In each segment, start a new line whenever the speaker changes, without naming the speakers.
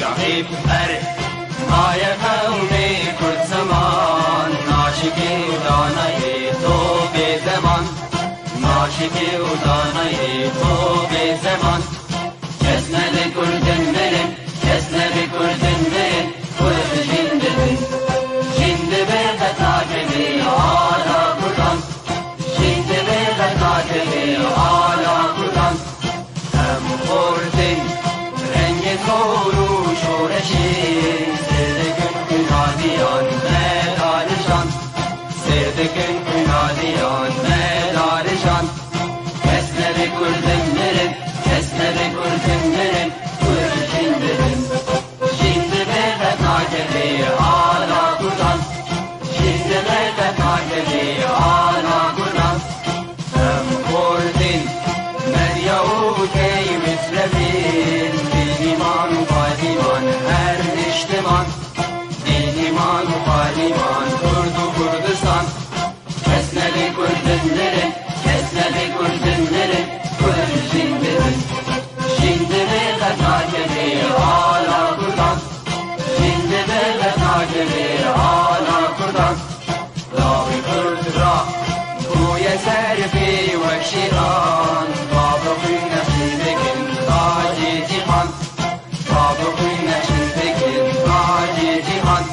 رهيب هر آية كل زمان ناشکی ودانای تو به زمان ناشکی ودانای تو به زمان کسنه کردن برن کسنه کردن برن کرد جندن جند برد تاجبی آلا کردن جند برد تاجبی آلا کردن هم خوردن رنگ کورو شورشی سردكن كناديان مدارشان كسنا بكردن مرن كسنا بكردن مرن كرد جندن جند بيغت عجبي آلا كردن جند بيغت عجبي آلا كردن هم كردن مريو كي مسلمين بالإيمان وفاتمان هر اجتماع بالإيمان وفاتمان كرد وكردستان كسنا بكردن مرن كسنا بكردن مرن كرد جندن جند بيغت عجبي آلا كردن جند بيغت عجبي آلا كردن راوي كرد را بويا سرفي وكشيران بابقين نحشدكن راجي جيخان بابقين نحشدكن راجي جيخان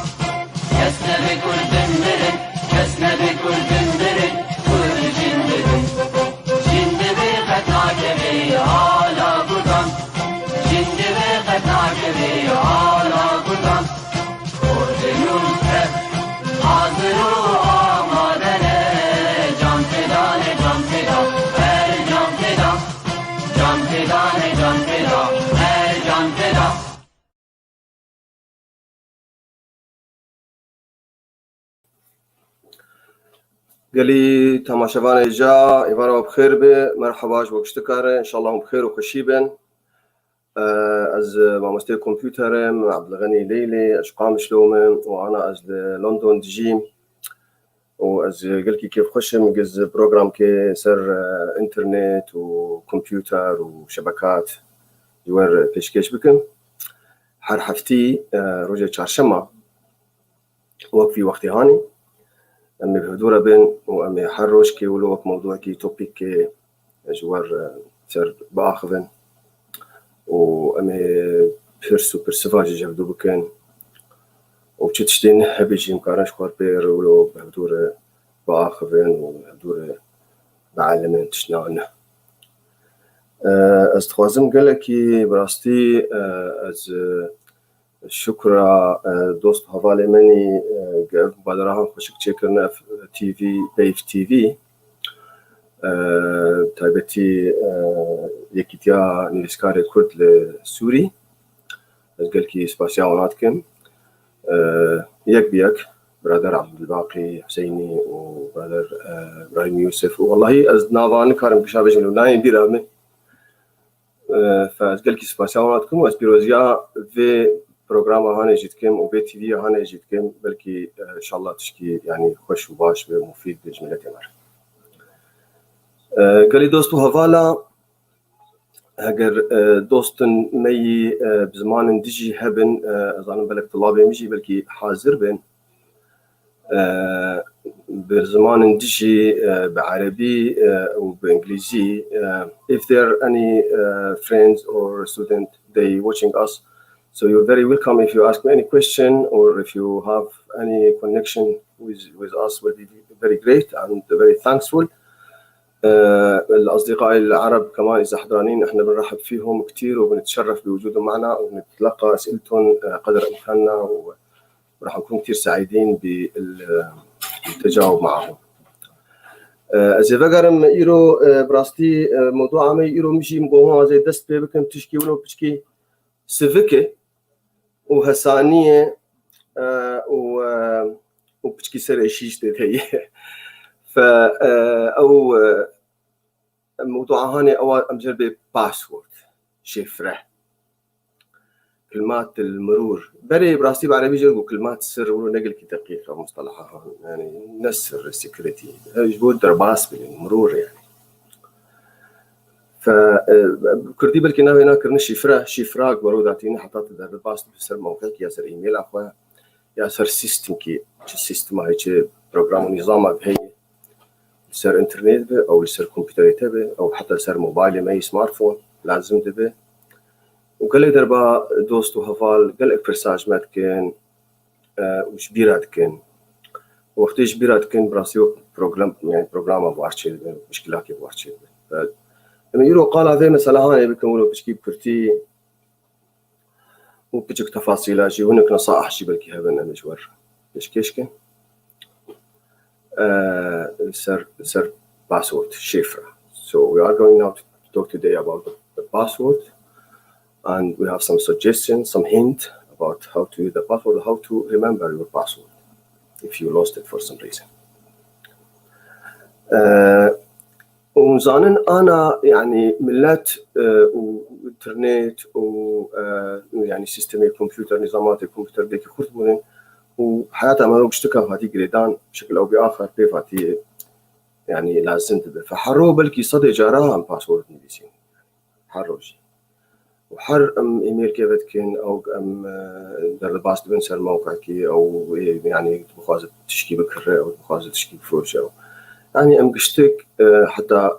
كسنا بكردن مرن كسنا بكردن مرن كرد جندن جند بيغت عجبي آلا كردن جند بيغت عجبي آلا كردن كردنون هب حاضروا آمادنه جان فدانه جان فدا هر جان فدا جان فدانه جان فدا هر جان فدا
قالي تماشاوان إجا إبارة بخير به مرحبا جو وقشتكاره إن شاء الله بخير وخشيبن از مامستي كمبيوترم عبد الغني ليلي أشقام شلومن وأنا از لندن دجيم وأز قلكي كيف خشم جز بروجرام كي سر إنترنت وكمبيوتر وشبكات جوار بيشكيش بكم حر حفتي رجع چهارشنبه وقفي وقتي هاني أمي بهدورة بين وأمي حروش كي ولوك موضوع كي توبيك كي جوار سر باخذن وأمي بيرسو برسفاجي جابدو بكن وبتشتين هبيجي مكارنش خوار بير ولو بهدورة باخذن وبهدورة بعلمن تشنعنا از تخوازم قلكي براستي از شكرا دوست حوالي مني بادراهم خوشك تشكرنا في تي في بيف تي في تايبتي يكيتيا نلسكاري كرد لسوري از قلكي سباسياوناتكم يك بيك برادر عبد الباقي حسيني وبرادر ابراهيم يوسف والله از نافان كارم بشابج لبنان ندير امي فاز قلكي سباسياوناتكم واز بيروزيا في برنامج هاني جيتكم وبي تي في هاني جيتكم بلكي ان شاء الله تشكي يعني خوش وباش ومفيد بجملة امر قالي دوستو هفالا هاجر دوستن مي بزمان ديجي هبن اظن بلك طلابي مجي بلكي حاضر بن بزمان ديجي بعربي وبانجليزي if there are any friends or student they watching us. So you're very welcome if you ask me any question or if you have any connection with us will be very great and very thankful. الأصدقاء العرب كمان إذا حضرانين إحنا بنرحب فيهم كتير وبنتشرف بوجودهم معنا ونتلقى أسئلتهم قدر إمكاننا وراح نكون كتير سعيدين بالتجاوب معهم. إذا بقرم إيرو براستي موضوع عمي إيرو مشي مقوها زي دست بيبكم تشكي ولو بتشكي سفكة وهسانية وبتشكي سر شيش تهي أو موضوع هاني أو أمجرب باسورد شفرة كلمات المرور بري براستي بعربي جربوا كلمات السر ولو نقل كي دقيقة مصطلحها يعني نسر السكرتي جبود درباس بالمرور يعني فكردي بلكي ناوي ناكر شفرة برو داتيني حطات در باست بسر موقعك يا سر ايميل اخويا يا سر سيستم كي سيستم هاي بروجرام نظام هي سر انترنت به او سر كمبيوتر به او حتى سر موبايل ماي سمارت فون لازم به وقال دربا دوستو هفال قال برساج مات كان وش بيرات كان وقتش بيرات كان براسيو بروجرام يعني بروجرام ابو ارشيل مشكلات ابو ارشيل لما يرو قال هذا مثلا هاي بكملوا بشكي كرتي وبجك تفاصيل شي هناك نصائح شي بلكي هذا مشوار ايش كيشكن سر password شفرة. So we are going now to talk today about the password and we have some suggestions, some hint about how to use the password, how to remember your password if you lost it for some reason. ومزانن أنا يعني ملات وإنترنت ويعني سيستم الكمبيوتر نظامات الكمبيوتر ديك خرط منن وحياتها ما بشتكى هاتي جريدان بشكل أو بآخر كيف هاتي يعني لازم تبه فحرو بلكي صدق جاراها باسورد نبيسين حروشي وحر إيميل كيفتكن أو در الباست بنسر موقعكي أو يعني بخوازة تشكي بكرة أو بخوازة تشكي بفروش أو يعني قشتك حتى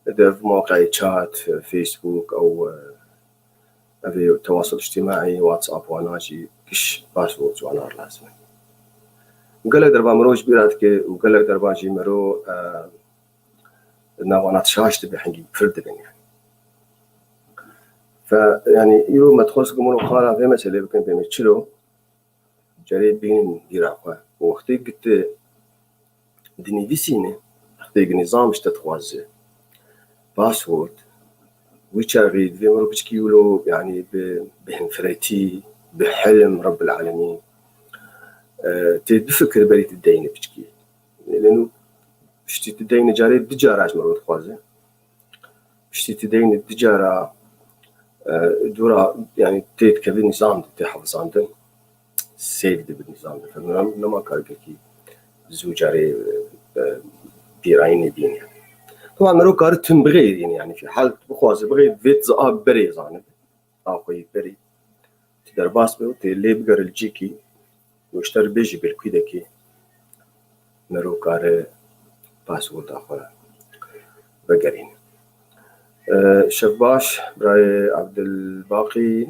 إذا في مواقع شات فيسبوك أو في التواصل الاجتماعي واتساب واناجي كش باسورد وانار لازم وقال دربا مروج بيراتك وقال دربا جي مرو نوانات شاشت بحنجي فرد بين يعني فيعني يرو ما تخلص قمرو قال في مسألة بكن بمشلو جريد بين ديراقوا وقتي قلت دني فيسينه وقتي نظام اشتتوازه باسورد ويشاريد في مرو بشكيولو يعني بهنفريتي بحلم رب العالمين تدفكر بريت الدين بشكي لأنه بشتي تدين جاري دجاراج مرو تخوازه بشتي تدين الدجارة دورا يعني تيت كذا نظام تحفظ عندن سيف ده بالنظام ده فلما كان كي زوجاري بيراين بين يعني طبعا مرو كارتهم بغير يعني في حال بخواز بغير فيت زقاب بري زانب أخوي بري تدر باس بيو تلي بقر الجيكي واشتر بيجي بالكيدكي مرو كار باسورد أخوي بقرين شفباش براي عبد الباقي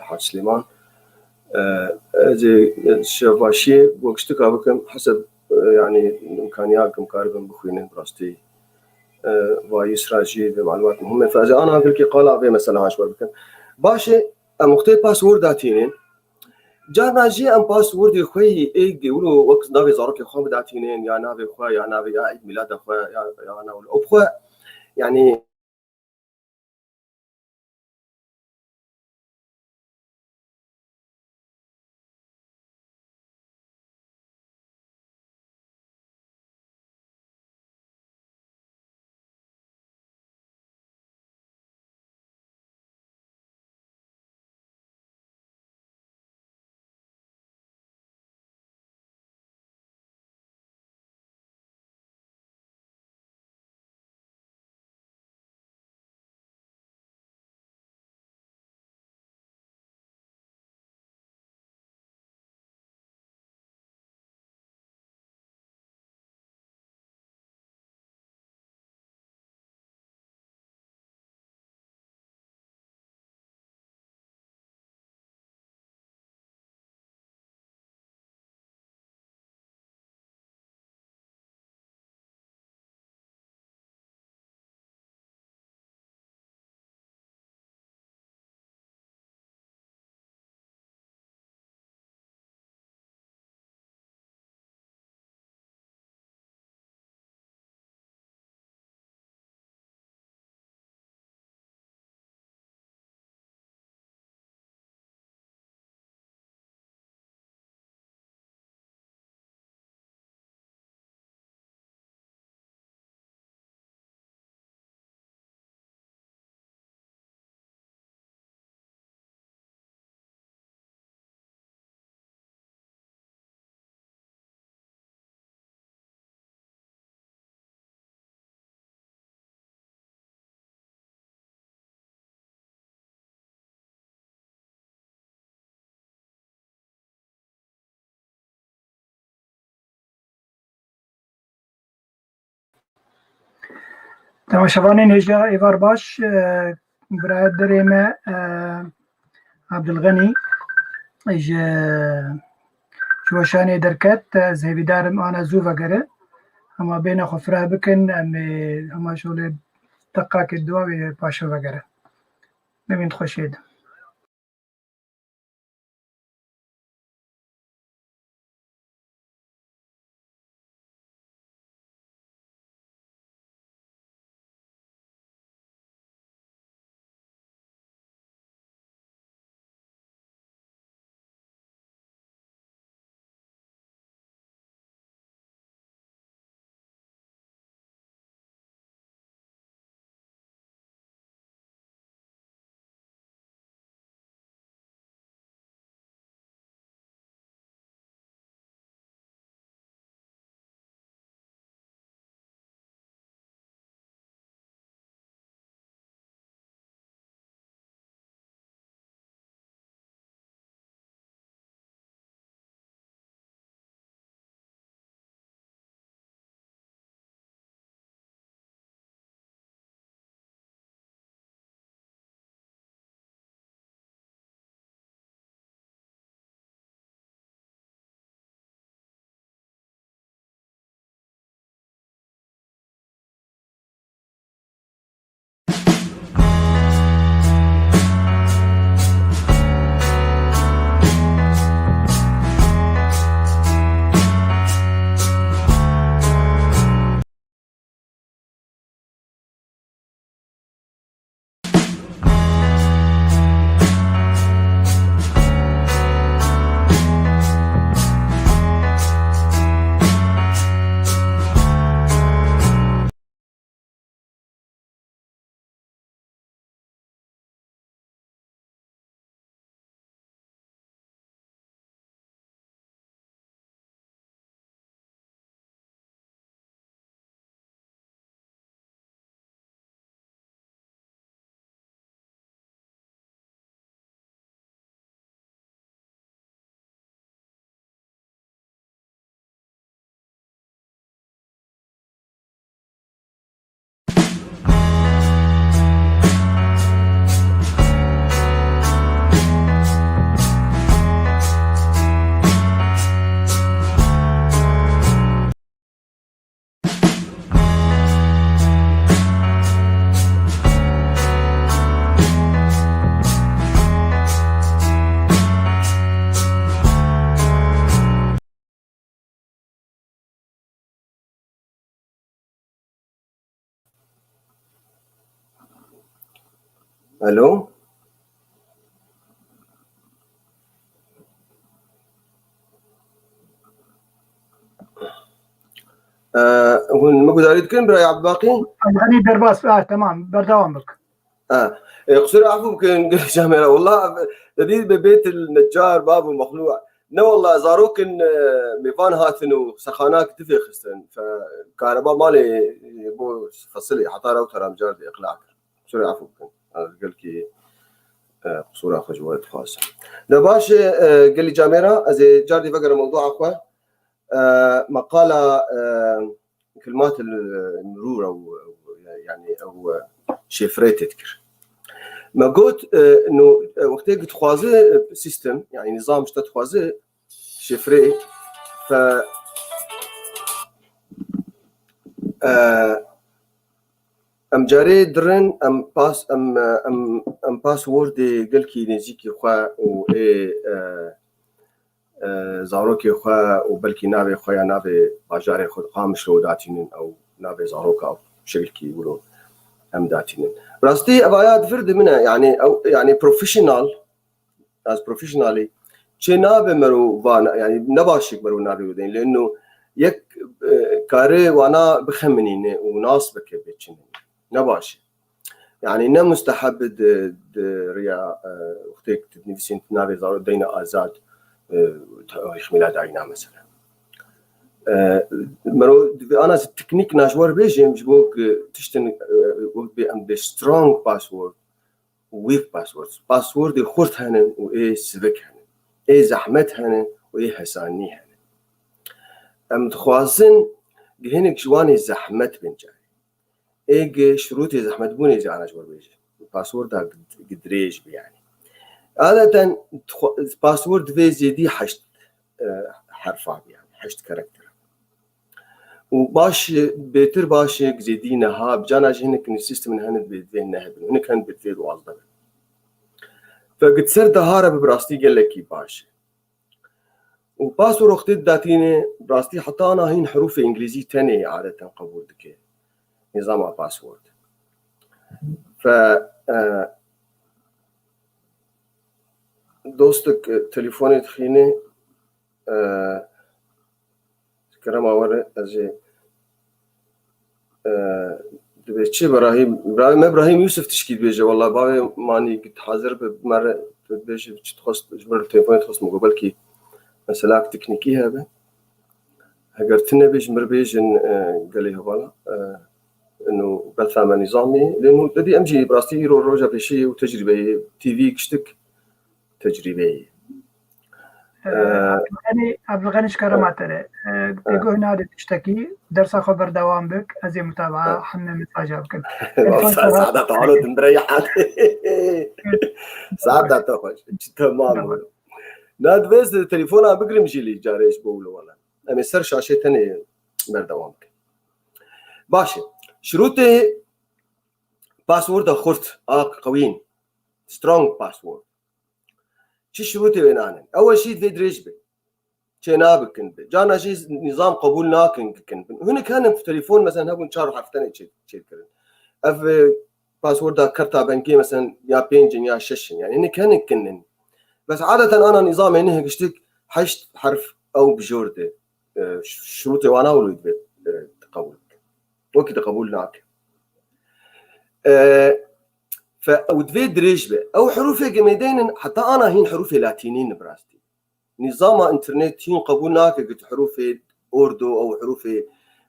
حاج سليمان زي شفاشي وقشتك بكم حسب يعني إمكانياتكم كاربن بخوينين براستي ويسراجي بمعلومات مهمة فإذا أنا أقول لك قال في مثلا عشوار بكم باشي مختي باسورد داتينين جانا جي أم باسورد خوي إيه يقولوا وقت نافي زارك خوي داتينين يا نافي خوي يا نافي يا عيد ميلاد خوي يا أنا ولا أبخوي يعني
تماشاوانên hêja êvar baş birayê me Abdulganî ji weşanê derket ez hêvîdarim ana zû vegere hema bêhna xwe fireh bikin em ê hema şolê deqekê duwa wê paşê vegere bimînin xweşê din.
الو هون ماكو داري تكلم براي عبد الباقي؟
Abdulganî derbas tamam berdewam bik.
قصير عفوا يمكن جامعة والله جديد ببيت النجار بابه مخلوع لا والله زاروكن ميفان هاتن وسخاناك تفخستن فكهرباء مالي بو فصلي حطاره وترى مجرد اقلاع قصير عفوا قال كي قصور اخو جوات خاصه نباش قال لي جامعة از جاردي فقر موضوع اخو مقاله كلمات المرور او يعني او شفري تذكر ما قلت انه وقت تخوازي سيستم يعني نظام شتا تخوازي شفري ف ام جاري درن ام باس ام باسورد قال كي نزيكي خوا و زاروكي خوا وبلكي نابي خويا نابي باجاري خود قامش رو داتين او نابي زاروكا او شكل كي يقولوا ام داتين راستي ابايات فرد منها يعني او يعني بروفيشنال از بروفيشنالي چه نابي مرو وانا يعني نباشك مرو نابي ودين لانه يك كاري وانا بخمنين وناس بكبتشن نباشي يعني نه مستحب ريا وقتك تنفسين نابي زارو دينا ازاد تاريخ ميلاد عينا مثلا مرو انا التكنيك ناشور بيجي مش بوك تشتن بي سترونج باسورد ويك باسورد خورت هنا وايه سبك هنا ايه زحمت هنا وايه حساني هنا ام تخوازن هناك جواني زحمت بنجاي ايج شروطي زحمت بوني زي انا جبر بيجي باسورد قدريج يعني عادة باسورد في زي حشت حرفات يعني حشت كاركتر وباش بيتر باش زيدينا ها بجانا هنك السيستم هند بين نهب هنك هند بتفيد واصدق فقد صرت دهارة براستي قال لك باش وباسورد اختي داتيني براستي حتى انا هين حروف انجليزي تاني عادة قبول دكي نظام باسورد ف دوستك تليفوني تخيني كرم أوري أجي دبيتشي إبراهيم يوسف تشكيل بيجي والله باوي ماني قد حاضر بمرة بيجي تخص جبر التليفون تخص مقابل كي مسألة تكنيكية هذا هقرتنا بيج مر بيج قال لي هوالا إنه بثامة نظامي لأنه لدي أمجي براستي روجا بشيء وتجربة تي في كشتك تجربة
عبد الغني شكرا معتري تقول هنا تشتكي درس خبر دوام بك أزي متابعة حنا مساجة بك
سعادة تعالوا تنريحات سعادة تخش تمام ناد بس التليفون عم بقري مجي لي جاريش بقوله ولا أنا سر شاشة تاني بردوامك باشا شروطي باسورد خرط قويين سترونج باسورد شو شروطي وين أنا أول شيء في دريجبي شنابك كنت جانا شيء نظام قبول ناكن كنت هنا كان في تليفون مثلا هبون شارو حرف تاني شيء كذا أف باسورد كرتا بنكي مثلا يا بينجن يا ششن يعني هنا كان كنن بس عادة أنا نظام هنا قشتك حشت حرف أو بجوردة شروطي وأنا ولد بيت تقبل وقت تقبول ناكن فودفي دريجبه او حروفي جميدين حتى انا هين حروفي لاتينيين براستي نظام انترنت هين قبولنا قلت حروفي اردو او حروفي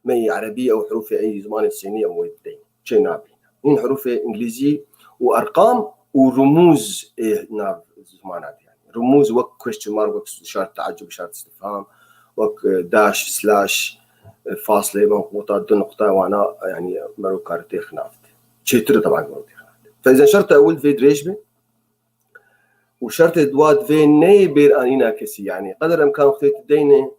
مي عربيه او حروفي اي زمان الصينيه او الدين شينا هين حروفي انجليزي وارقام ورموز ناب زمانات يعني رموز وك كويستشن مارك وك اشاره تعجب اشاره استفهام وك داش سلاش فاصله منقوطات نقطه وانا يعني مرو كارتي خنافت شيتر طبعا مرتي فإذا شرط أول في دريجبة وشرط دواد في نيبر أنينا كسي يعني قدر إمكان وقتي تديني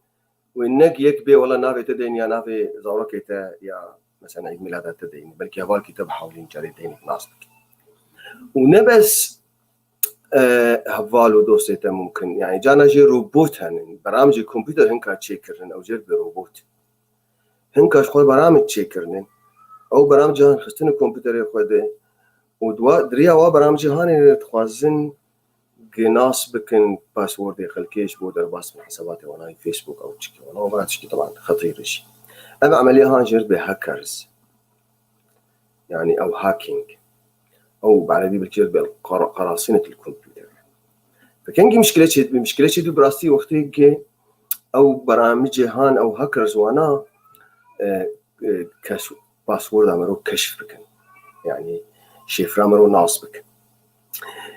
وإنك يكبي ولا نافي تديني يا نافي زوركيتا يا مثلا عيد ميلادات تديني بلكي هوال كتاب حاولين جاري تديني بناسبك ونبس هفال ودوسيتا ممكن يعني جانا جي روبوت هن برامج الكمبيوتر هنكا تشيكرن أو جير بروبوت هنكا شخوي برامج تشيكرن أو برامج هن خستن الكمبيوتر يخوده ودوا دريا وا برامج هاني تخوازن جناس بكن باسورد خلكيش بودر باس من حساباتي وانا فيسبوك او تشكي وانا ما تشكي طبعا خطير شيء انا عمليه هان جرت بهاكرز يعني او هاكينج او بعربي بالكير بقراصنه الكمبيوتر فكان مشكله شيء براستي وقتي او برامج هان او هاكرز وانا كشف باسورد عملوا كشف بكن يعني شفرة مرو ناصبك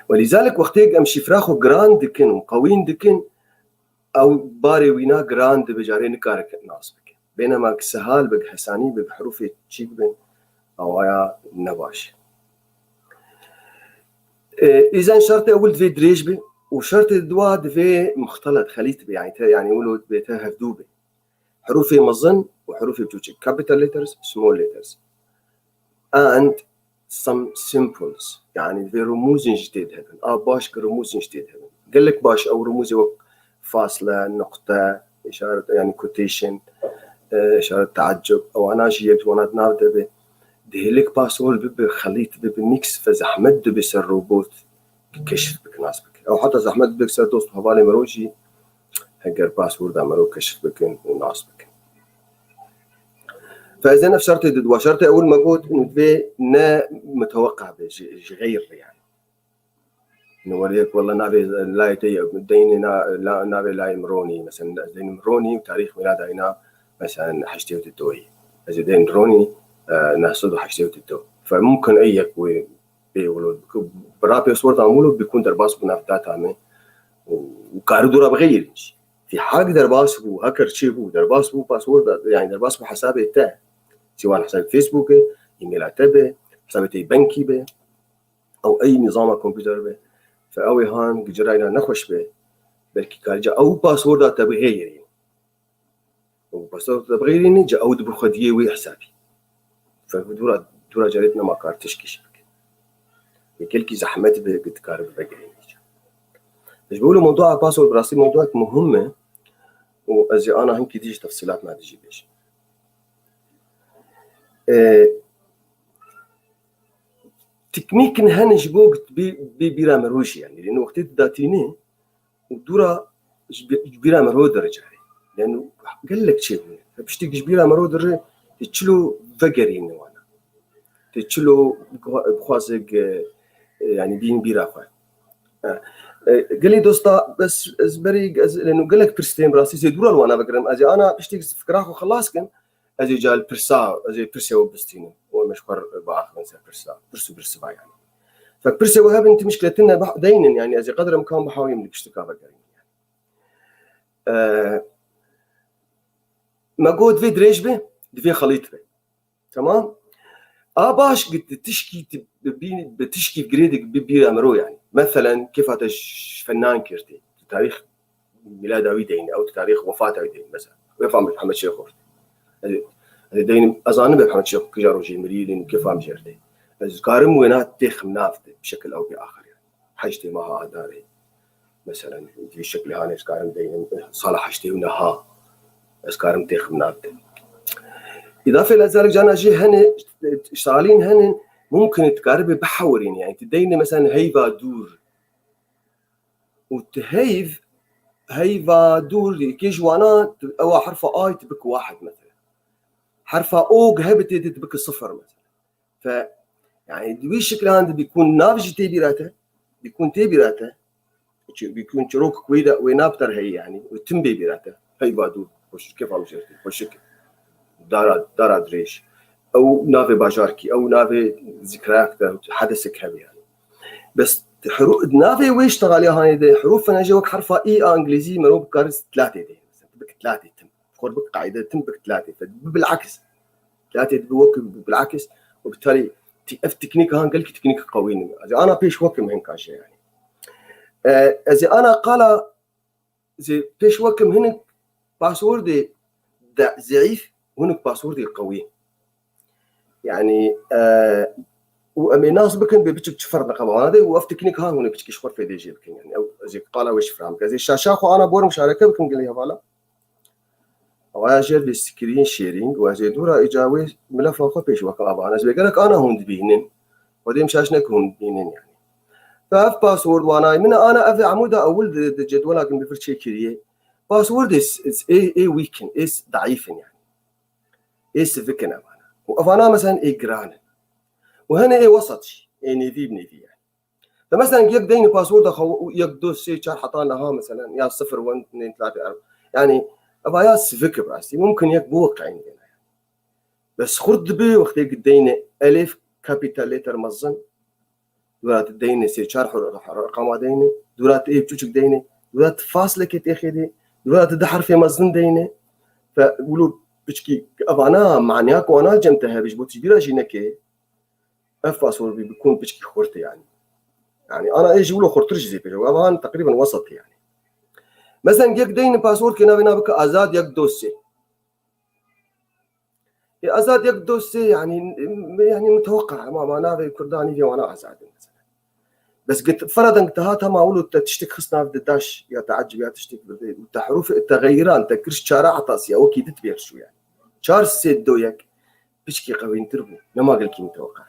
ولذلك وقتك أم شفراخو جراند دكن وقوين دكن أو باري وينا جراند بجارين كارك ناصبك بينما سهال بق حساني بق حروف تشيك بين أو يا نباش إذا شرط أول في دريجبي وشرط دواد في مختلط خليط يعني يقولوا بيتها هفدوبة حروفي مظن وحروفي بتوجه capital letters small letters and some symbols يعني في رموز جديد هذا باش رموز جديد هذا قال لك باش او رموز وقت فاصله نقطه اشاره يعني كوتيشن اشاره تعجب او انا جيت وانا نافده دهلك باسورد بخليط بميكس فزحمت بس الروبوت كشف بك ناسبك او حتى زحمت بك سردوست حوالي مروجي هجر باسورد عملوا كشف بك وناسبك فإذا أنا شرطي دوا شرطي أول ما قلت إنه في نا متوقع بغير يعني إنه وليك والله نابي لا ديني لا نابي لا يمروني مثلا دين مروني وتاريخ ميلاده هنا مثلا حشتي وتتوي إذا دين روني نحصده حشتي وتتو فممكن أيك ويقولوا برابي صورة عموله بيكون درباس بنافدات عمي وكارو دورا بغير في حاجة درباس وهكر شيء هو درباس هو باسورد يعني درباس بحسابه تاعه سواء حساب فيسبوك ايميلات به، حساباتي بنكي به، او اي نظام كمبيوتر به، فاوي هان جرينا نخش به بلكي كارجا او باسورد تبغيرين وباسورد تبغيرين جا او دبخديه وي حسابي فدورا جريتنا ما كارتش كشبك بكلكي زحمت به قد كارب بغيرين مش بقولوا موضوع باسورد براسي موضوع مهمه وازي انا هنكي تيجي تفصيلات ما تجي بيش تكنيك هنج بوقت بيرا مروش يعني لانه وقت داتيني ودورا جبيرا مرو درجه لانه قال لك شيء فبشتي جبيرا مرو درجه تشلو فقرين وانا تشلو بخوازق يعني بين بيرا خا قال لي دوستا بس بري لانه قال لك برستين براسي زي دورا وانا بقرم ازي انا بشتي فكراخ وخلاص كان ازي جال برسا ازي برسا وبستينو هو مشكور باخ من برسا يعني فبرسا وهاب انت مشكلتنا دينا يعني ازي قدر امكان بحاول يملك اشتكاء بقرين ما قود في دريج به في خليط به تمام باش قد تشكي بتشكي جريدك ببير امرو يعني مثلا كيف هذا فنان كيرتي تاريخ ميلاد دين او تاريخ وفاته دين مثلا وفاه محمد شيخ هذا دين اظن محمد شيخ كجارو جي مريدين كيف فهم جرتي كارم وينات تخ منافته بشكل او باخر يعني حاجتي ما ها داري مثلا في شكل هاني كارم دين صالح حاجتي ونها اسكارم تخ منافته إضافة إلى ذلك جانا جي هن شغالين هن ممكن تقارب بحورين يعني تدين مثلا هيفا دور وتهيف هيفا دور كيش وانا أو حرف آي تبك واحد مثلا حرف أوج هبت تبك صفر مثلا ف يعني دوي الشكل هذا بيكون نافج تبيراته بيكون تبيراته بيكون شروك كويدا وينابتر هي يعني وتم بيراته هيفا دور وش كيف عم جرتي وشكل دارا دريش او نافي باجاركي او نافي ذكريات حدثك هذه يعني بس حروف نافي ويش تغالي هاي دي حروف انا جوك حرفها اي انجليزي مرو بكارس 3 دي بك 3 تم خور بك قاعده تم بك 3 بالعكس 3 بوك بالعكس وبالتالي اف تكنيك هان قال لك تكنيك قوي انا بيش وك من هنك شيء يعني اذا انا قال زي بيش وك من هنا باسورد ضعيف هناك باسورد قوي يعني واميناس بكن بيبتك تفرد قبا هذا وف تكنيك ها هنا بتشكي شخور في دي جي بكن يعني او زي قال وش فهم كذا الشاشه خو انا بور مشاركه بكن قال لي هلا واجر بالسكرين شيرينج واجر دورا اجاوي ملف اخو بيش وقابا انا زي قالك انا هون بينن ودي مشاشنك هون بينن يعني فاف باسورد وانا من انا في عمود اول الجدول لكن بفرشي كريه باسورد اس اي ويكن اس ضعيف يعني اس فكنا وافانا مثلا اي جران وهنا اي وسط اي نيفي بنيفي يعني فمثلا يقدين باسورد اخو يقدوس شيء شار حطانها مثلا يا 0 1 2 3 4 يعني افايا سفك براسي ممكن يكبوك عندنا يعني. بس خرد بي وقت يقدين الف كابيتال لتر مزن دورات الدين سي شار رقم دين دورات اي بتشك دين دورات فاصله كتاخدي دورات دحر في مزن دين فقولوا بشكي افانا معناك وانا جمتها بيش بوتي بيرا جينكي افاسور بيكون بشكي خورتي يعني انا ايش يقولوا خورترش زي بيجو افان تقريبا وسط يعني مثلا يك دين باسورد كنا بنا بك ازاد يك دوسي ازاد يك دوسي يعني متوقع ما معناه كرداني في وانا ازاد مثلا بس قلت فرضا انتهتها ما اقولوا تشتك خصنا في الداش يا تعجب يا تشتك بالتحروف التغيران تكرش شارع عطاسي او كيد تبير شو يعني شار سيد دويك بشكي قوي انتربو لما قال كي متوقع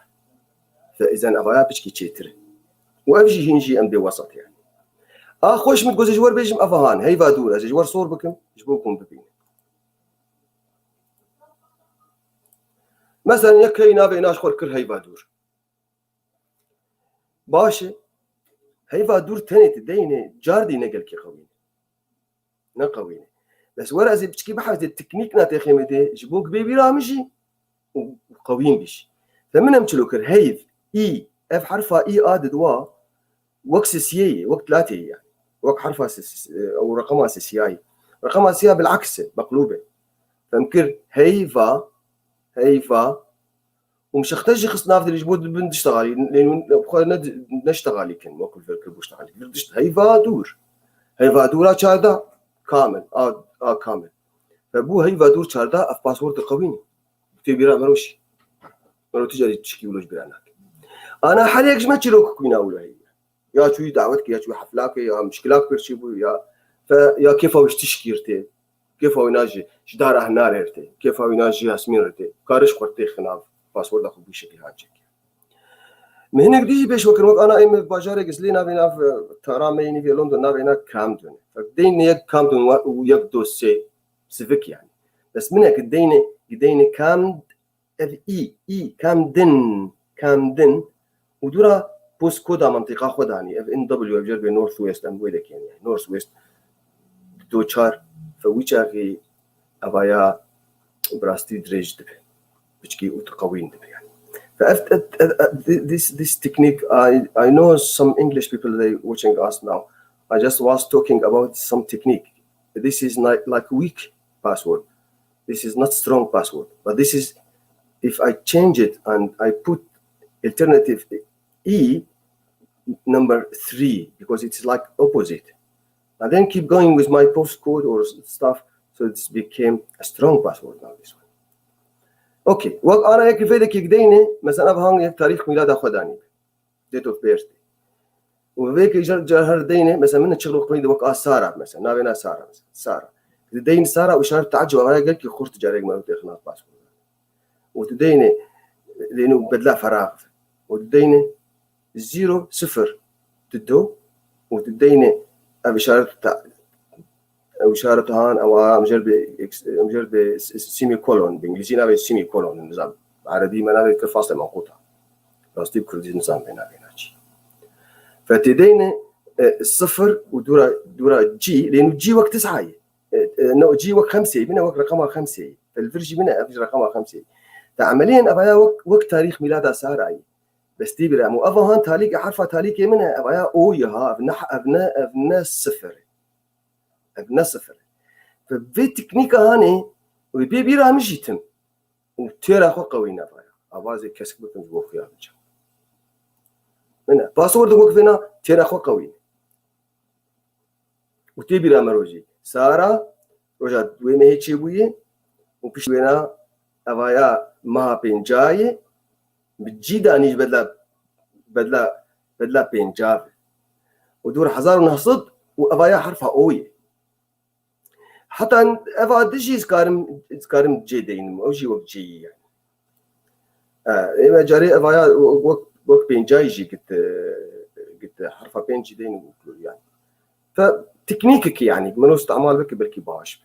فاذا ابغى بشكي تشيتر وابجي هنجي ام وسط يعني خوش متجوز جوار بيجم افهان هي فادور جوار صور بكم جبوكم ببين مثلا يكينا بيناش خور كل هي فادور باشه هي فادور تاني تديني جاردي نقل كي قوي نقوي بس ورا زي بشكي بحث التكنيك ناتي خيمتي جبوك بيبي رامجي وقويين بيش فمن امشلوكر هيف اي اف حرفها اي اد دوا وقت سياي وقت لا تي يعني وقت حرفها او رقمها سياي رقمها سياي بالعكس مقلوبه فمكر هيفا ومش اختجي خص نافذ اللي جبود بندشتغالي لأنه بخونا نشتغالي كن ما كل فكر بوشتغالي هيفا دورا چاردا كامل كامل فبو هيفا دور چاردا اف باسورد قويني تبيرا مروشي مرو تجاري تشكي ولوش برانك انا حاليك ما تشيلوك كوينا ولا هي يا شوي دعوتك يا شوي حفلاك يا مشكلاك برشيبو يا كيف وش تشكيرتي كيف ويناجي شدار هنار هرتي كيف ويناجي ياسمين هرتي كارش قرتي خناف باسورد اخو بشكل هاجك من هناك ديجي باش وكر انا ايم باجاري قزلينا بينا في تراميني في لندن نابينا كامدون فدين يك كامدون ويك دوسي سيفيك يعني بس منك دين كامد اف اي كامدن ودورا بوست كودا منطقه خداني اف ان دبليو بجرب نورث ويست ام ويلك يعني نورث ويست دوتشار فويتشاكي ابايا براستي دريج دبي بتشكي وتقوين دبي يعني this technique I know some English people they watching us now. I just was talking about some technique. This is not like weak password. This is not strong password. But this is if I change it and I put alternative E number 3 because it's like opposite. I then keep going with my postcode or stuff, so it became a strong password now. This one. اوكي وانا هيك فيدك يقديني مثلا ابهان هيك تاريخ ميلاد اخداني ديت اوف بيرث وفيك جرهر ديني مثلا من تشغل قيد وقع ساره مثلا نابينا ساره مثلا ساره دين ساره وشهر تعجب انا قلت لك خرت جاريك ما تخنا باسبور وتديني لانه بدلا فراغ وتديني 0 تدو وتديني اشاره هان او مجرد سيمي كولون بالانجليزي نابي سيمي كولون النظام عربي ما نابي كفاصله منقوطه راستي كردي نظام بيناتي فتدين 0 ودورا جي لانه جي وقت 9 نو جي وقت 5 من وقت رقمها 5 فالفرجي من رقمها 5 فعمليا ابايا وقت تاريخ ميلادها ساراي بس دي بلا مو افهان تاليق حرفها تاليق منها ابايا او يها ابنا صفر فبي تكنيكا هاني وبي بيرا مجيتم وتيرا خو قوينا بايا اوازي كسك بكم جو خيا بجا من باسورد وقفنا تيرا خو قوي وتبيرا مروجي سارا روجا دوي مهيتشي بوي وبشوينا ابايا ما بينجاي بجيدا نيج بدلا بينجاب ودور حزار ونهصد وابايا حرفها اوي حتى افا دجي سكارم جيدين او جي وقت جي يعني اما جاري افايا وقت بين جاي جي قلت حرفه بين جيدين يعني فتكنيكك يعني منو استعمال بك بالكي باش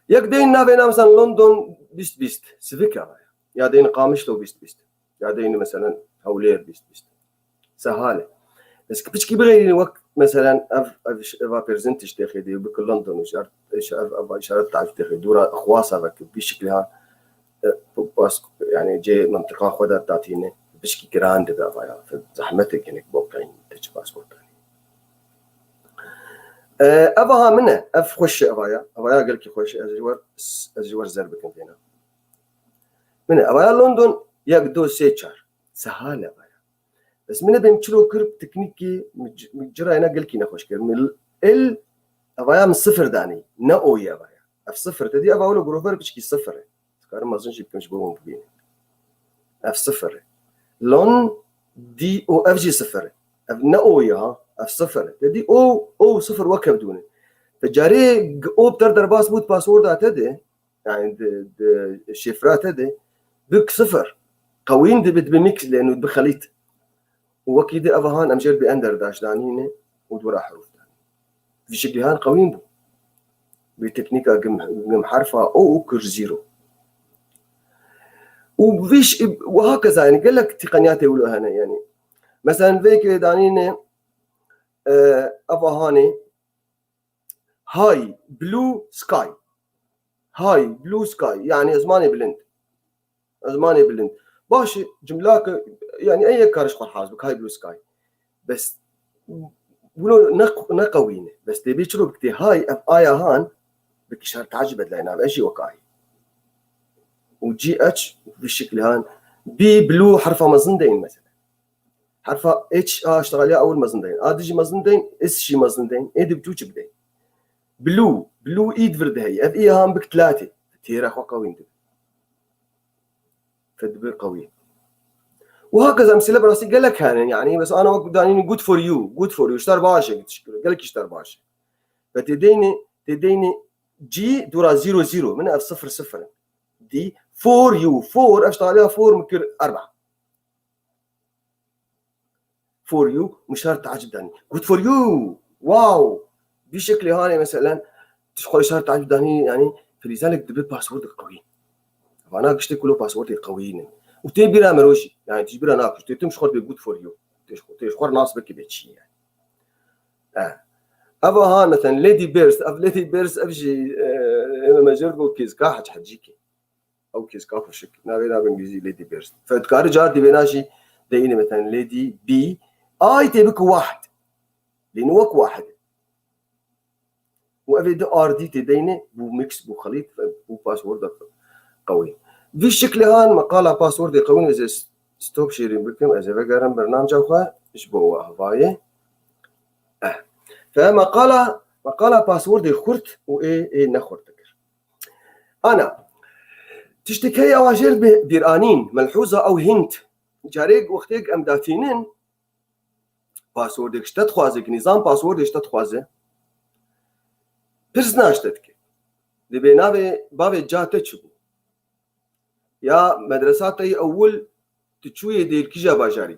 يقدين نابينا مثلا لندن بيست سفيكا يا دين قامش لو بيست يا دين مثلا هولير بيست سهاله بس كيف بغير وقت مثلا اف بريزنتش تاخدي بكل لندن وشارت اشارات تعرف تاخدي دورا اخواصه بك بشكلها يعني جي منطقه خدها تعطيني بشكل جراند بقى زحمتك انك بوقين تج باسبورت ابها منه اف خش ابايا قال لك خش ازجور زربك هنا من ابايا لندن يقدو سيتشر سهاله ابايا بس من بيمشلو كرب تكنيكي مجرى هنا قال كي نخش من ال ابايا من صفر داني نو يا ابايا اف صفر تدي ابا ولو جروفر بشكي صفر كار ما زنش بكمش بوم بين اف صفر لون دي او اف جي صفر اف نو يا اف صفر تدي او صفر وكب دونه فجاري او بتقدر باسبوت باسورد تدي يعني الشفرات تدي بك صفر قوين دي بميكس لانه بخليط وكيد افهان امجر باندر داش دانينه ودورا حروف في شكلها قوين بو بتكنيكا قم حرفها او كر زيرو وفيش وهكذا يعني قال لك تقنيات يقولوا هنا يعني مثلا فيك دانينه افهاني هاي بلو سكاي يعني ازماني بلند باش جملاك يعني اي كارش قر حاسبك هاي بلو سكاي بس ولو نقوينه بس تبي تشلو بكتي هاي اف ايا هان بك شهر تعجبت لنا باجي وقاي وجي اتش بالشكل هان بي بلو حرفها مزندين مثلا، حرفها اتش اشتغل اول مزندين، ديجي مزندين، اس شي مزندين، دي بتوش بدين. بلو ايد فرد هي اف اي هام بك 3 تيرا خو قوي فدبر قوي. وهكذا امثله براسي قال لك يعني بس انا وقت داني جود فور يو اشتر باشا قال لك اشتر باشا. فتديني جي دورا 00 من اف 00 دي فور يو 4 اشتغل 4 ممكن 4 فور يو مش شرط تعجب داني جود فور يو واو بشكل هاني مثلا تشخل شرط تعجب داني يعني فلذلك دبي باسورد قوي. فانا قشتي كله باسورد قويين وتبيرا مروشي يعني تجبر انا قشتي تمشخر بجود فور يو تشخر ناس بك بيتشي يعني ابا ها مثلا ليدي بيرس ابجي ما جربوا كيز كاح حجيكي او كيز كاف شك نابي انجليزي ليدي بيرس فتكار جار دي بيناشي ديني مثلا ليدي بي تبك واحد لانه وك واحد وافيد ار دي تديني بو ميكس بو خليط بو باسورد قوي بالشكل هان مقاله باسورد قوي اذا ستوب شيرين بكم اذا بقرن برنامج اخر اشبه هوايه فمقاله باسورد خرت وايه نخرت انا تشتكي اواجر بيرانين ملحوظه او هنت جاريك وقتك ام داتينين باسورد اشتت خوازك نظام باسورد اشتت خوازه برسنا اشتتك دي بينابي بابي جاته تشبو يا مدرساتي اول تشوي دي الكجا باجاري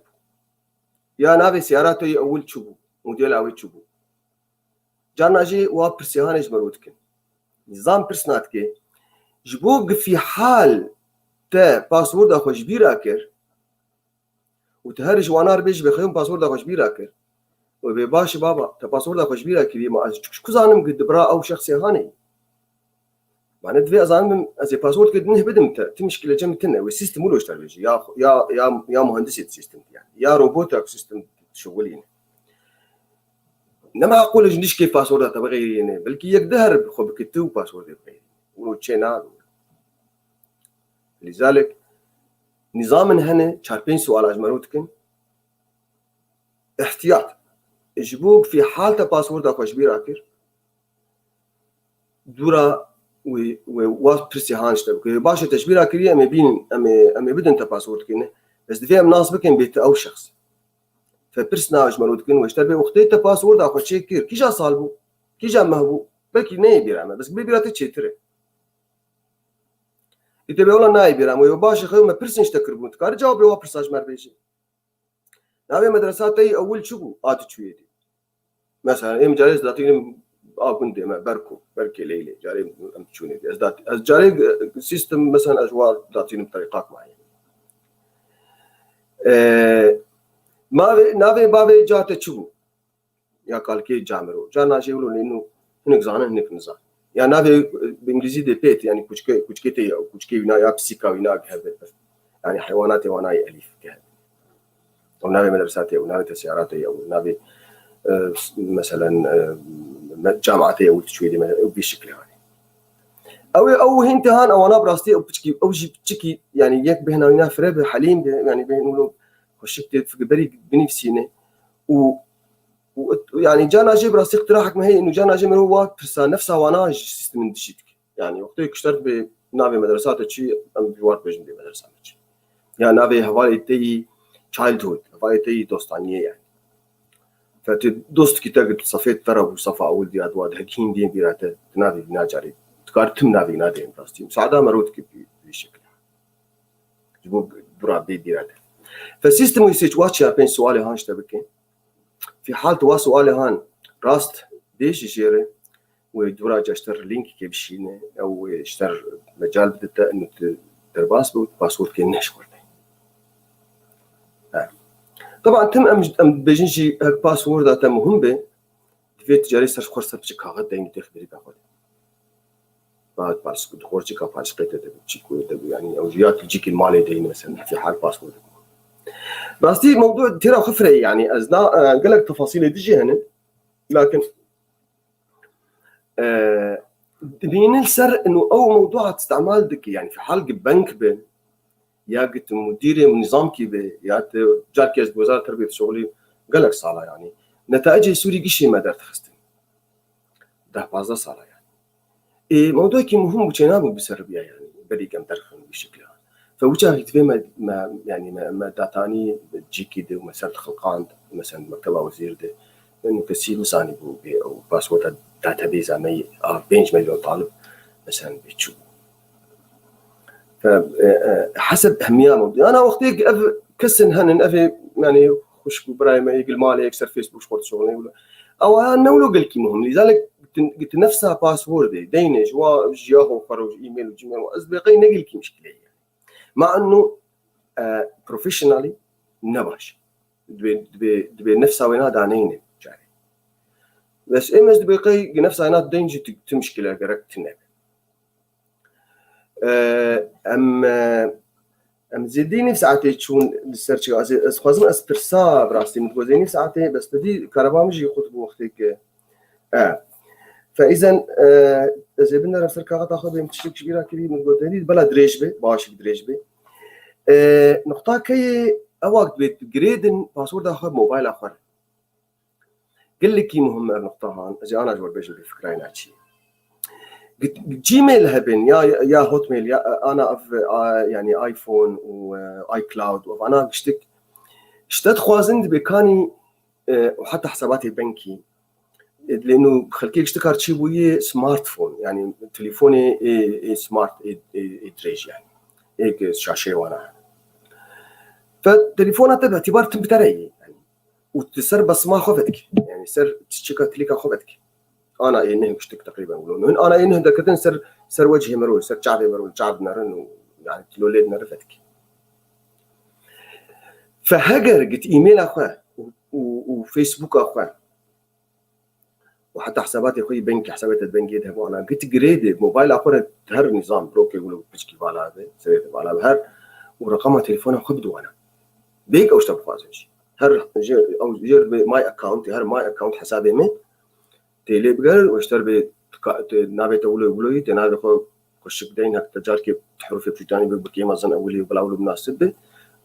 يا نابي سياراتي اول تشبو موديل اوي تشبو جاناجي وابرسيهانج مرودك نظام برسناتك جبوك في حال تا باسورد اخوش بيراكر وتهرج وانار بيج بخيم باسورد اخوش بيراكر وبيباش بابا تا باسورد اخوش بيراكر ما كوزانم قد برا او شخصي هاني معنات في ازان از باسورد قد منه بدم تمشكله جمتنا والسيستم مو اشتغل بيجي يا مهندس السيستم يعني يا روبوتك سيستم شغلين انما اقول ليش كيف باسورد تبغي يعني بلكي يقدر خو بكتو باسورد يبغي وتشينا. لذلك نظام هنا شاربين سؤال اجمروتكن احتياط اجبوك في حالة باسورد اخوش بيراكر دورا وبرسي هانشتبك باشا تشبيرا كريه امي بين امي بدن تباسورد كنه بس دفيها مناس بكن بيت او شخص فبرسنا اجمروتكن واشتبه وقتي تباسورد اخوش كير كيجا صالبو كيجا مهبو بلكي ناي بيرامه بس بيراتي تشتري يتبع والله ناي بيرامه وباشا خيو ما برسنش تكربون تكار جاوب يوا برساج مربيجي نابي مدرساتي اول شبو تشويدي مثلا ام جالس داتين كنت بركي ليلي جاري امشوني از جاري سيستم مثلا اجوال داتين بطريقات معينه ما نافي بابي جات تشبو يا قال كي جامرو جانا شيولو لانه هنك زانه هنك نزان يعني نافي بانجليزي دي بيت يعني كوشكيتي او كوشكي ونا يا بسيكا ونا يعني حيوانات وانا الف كهذا او نافي مدرساتي او نافي سياراتي او نافي مثلا جامعتي او تشويدي بشكل هذا او هنت هان او انا براستي او بتشكي او جي بتشكي يعني يك بهنا وينا فرب حليم يعني بينولو خشكت في بري بنفسينه يعني جانا جيب راسي اقتراحك ما هي انه جانا جيب هو برسا نفسها وانا سيستم دشيتك يعني وقتك اشترت بنافي مدرسات شيء ام بيوار بيجن بمدرسه يعني نافي هواي تي تشايلد هود هواي تي دوستانيه يعني فتدوست كتاق صفيت ترى وصفا أول دي أدواد هكين دين بيراته تنادي ناجاري تكارتم نادي نادي براستي مساعدة مرود كبي بشكل جبوك برا بي بيراته فالسيستم يسيج واتشا بين سؤالي هان شتبكين في حالة وا سؤالي هان راست ديش يشيري ودورا جاشتر لينك كيبشينه أو يشتر مجال بدتا إنه ترباس باسورد كينش خورني طبعا تم ام بيجنجي الباسورد تم مهم به دفيت جاري سر خرصه بشكا غدا يمدي خبري باخد بعد باس خرجي كا باس قيت تشيكو يعني او جيات تجيك المالي دين مثلا في حال باسورد بس موضوع ترى خفري يعني ازنا قال لك تفاصيل تجي هنا لكن بين السر انه او موضوع استعمال ذكي يعني في حال بنك يا قلت مديري من نظام كي يا جاك يا وزاره التربيه الشغلي قال لك صالة يعني نتائج سوري قشي ما دارت خستن ده بازا صالة يعني إيه موضوع كي مهم بجنابه بسربيا يعني بدي كم ترخن بشكل فوجه يتفي ما يعني ما داتاني جيكي ده ومثلا خلقان مثلا مكتبه وزير ده انه كسي مساني او باسورد داتابيز امي بينج مليون طالب مثلا بتشو فحسب اهميه موضوع انا وقتي كسن هن افي يعني خش براي ما يقل مالي اكثر فيسبوك شغل شغلي او انه قال كي مهم لذلك قلت نفسها باسورد دينج وجياهم خرج ايميل وجيميل واسبقي نقل كي مشكله يعني. مع انه بروفيشنالي نباش دبي نفسها وينها دانين جاري بس امس دبي نفسها وينها دينج تمشكله قرك تنب ام زيديني ساعتي تشون السيرش از خوازم اسبرسا براسي متوزيني ساعتي بس بدي كربامج يخطب وقتك فاذا اذا بدنا نفسر كاغا تاخذ متشكل كبيره كبير من قدري بلا دريجبه باش دريجبه نقطه كي اوقت بيت جريدن باسورد اخر موبايل اخر قال لك مهمه النقطه هان اذا انا جور بيجي بفكرين هادشي جيميل هبن يا هوت ميل يا انا يعني ايفون واي كلاود وانا اشتد خوازند بكاني وحتى حساباتي البنكي لانه خلكي اشتكرت شي ويا سمارت فون يعني تليفوني سمارت دريج يعني هيك شاشه وانا فالتليفونات باعتبار تنبتري يعني وتسر بس ما خفتك يعني سر تشيكا تليكا خفتك انا انه اشتك تقريبا يقولون انا انه ذكرتن سر وجهي مرول سر شعبي مرول شعب نرن يعني تلولد نرفتك فهجر قلت ايميل اخوه وفيسبوك اخوه وحتى حساباتي اخوي بنك حسابات البنك يذهبوا انا قلت جريد موبايل اخوه هر نظام بروك يقولوا بشكي بالا هذا سويت بالا بهر ورقم تليفونه خبدوا انا بيك او اشتبه خازنش هر او جير ماي اكونت هر ماي اكونت حسابي من تيلي بقر واشتر ب نابي تقولوا يقولوا تنابي خو كشك دين هك تجار كيف حروف بتاني بكي مازن اولي ولا اول مناسب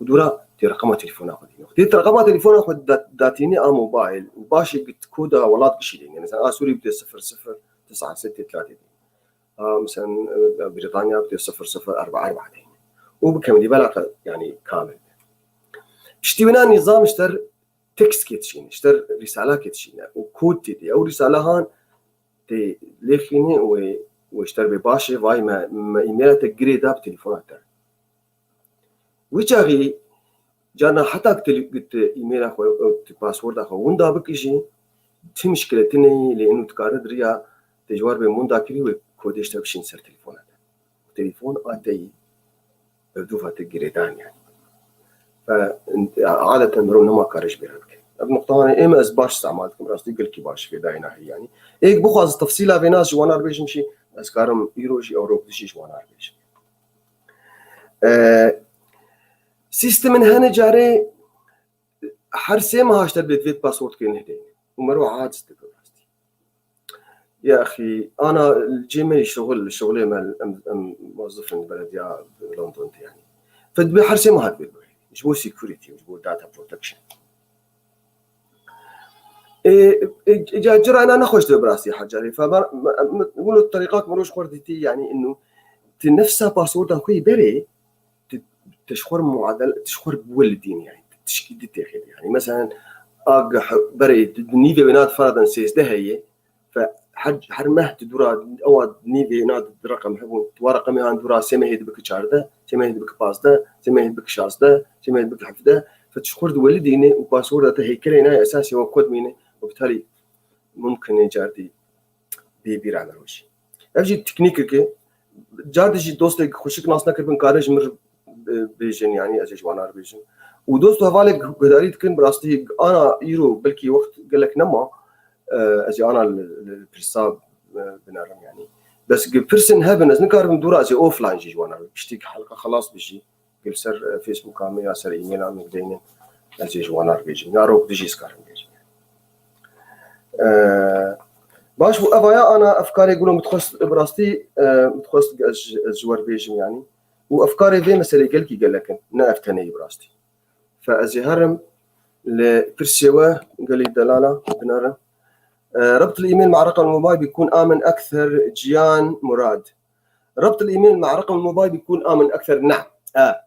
ودورا تي رقم تليفون اخذ تي رقم تليفون اخذ داتيني موبايل وباشي قلت كودا ولات قشي يعني مثلا سوري بدي 009630 مثلا بريطانيا بدي 0044 وبكمل بلاغ يعني كامل اشتوينا نظام اشتر تكست كيتشين اشتر رسالة كيتشين وكود تدي او رسالة هان تي ليخيني واشتر بباشي واي ما ايميل تقريدا بتليفونات ويجاغي جانا حتى قلت ايميل اخو باسورد اخو وندا بكيشي تي مشكلة تني لانه تقارد ريا تجوار بموندا كري وكود اشتر بشين سر تليفونات تليفون اتي بدوفة تقريدان يعني فعادة مرون ما كارش بيرك النقطة هنا إما إزباش استعمالكم راسي قل كي باش في داينا هي يعني إيه بخواز تفصيلها في ناس جوانا ربيش مشي أذكارهم يروجي أو روبدشي جوانا ربيش سيستم هنا جاري حرسي ما هاشتر بيت باسورد كين هدين ومروح عاد استقبل راستي يا أخي أنا الجيميل شغلي مع موظف البلد يا لندن يعني فدبي حرسي ما هاد بيت مش بو سيكوريتي مش بو داتا بروتكشن جرى انا نخش براسي حاجه فنقولوا الطريقات مروش خردتي يعني انه نفسها باسورد اخوي بري تشخر معادله تشخر بولدين يعني تشكيل تاخذ يعني مثلا بري نيفي بنات فرضا سيس ده هي فحرمه تدرا او نيفي ناد رقم حبون ورقم عن درا سمه بك شارده سمه بك باسده سمه بك شاسده سمه بك حفده فتشخر ولدينه وباسورد هيكلينا اساسي وكود مينه وبالتالي ممكن يجاردي بيبير على وشي اجي تكنيك كي جاردي دوستك خوشك ناسنا كربن كارج مر بيجن يعني اجي وانا بيجن ودوست هوالك قدريت كن براستي انا يرو بلكي وقت قال لك نما اجي انا البرساب بنرم يعني بس بيرسن هافن از نكارم دورا اجي اوف لاين جي وانا بشتيك حلقه خلاص بيجي قل سر فيسبوك عمي يا سر ايميل عمي دينا اجي وانا بيجي يا روك ديجي سكارم بيجي باش ابايا انا افكاري يقولون متخصص براستي متخصص الجوار بيجم يعني وافكاري في مساله قال لك نافتني براستي فازهرم لبرسيوا قال لي دلاله بنرى ربط الايميل مع رقم الموبايل بيكون امن اكثر. جيان مراد ربط الايميل مع رقم الموبايل بيكون امن اكثر. نعم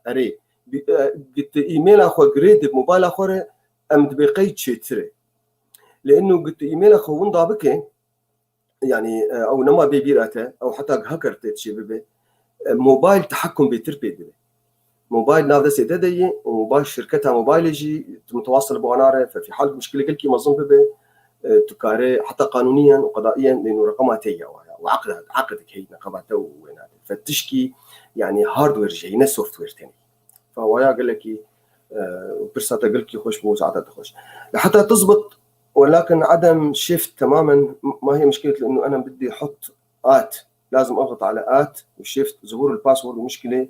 اري قلت ايميل اخو جريد بموبايل اخر ام بقيت شتري لانه قلت ايميل اخو ونضابك يعني او نما بيبيراته او حتى هاكر تشي ببي موبايل تحكم بتربي موبايل نافذه سيدي وموبايل شركتها موبايل يجي متواصل بوناره ففي حال مشكله كلكي مظن ببي تكاري حتى قانونيا وقضائيا لانه رقمها تيا عقدك هي نقبته وين فتشكي يعني هاردوير جاي سوفت وير ثاني فهو قال لك برساته قال لك خوش مو ساعتها تخش لحتى تزبط ولكن عدم شيفت تماما ما هي مشكله لانه انا بدي احط لازم اضغط على وشيفت ظهور الباسورد ومشكله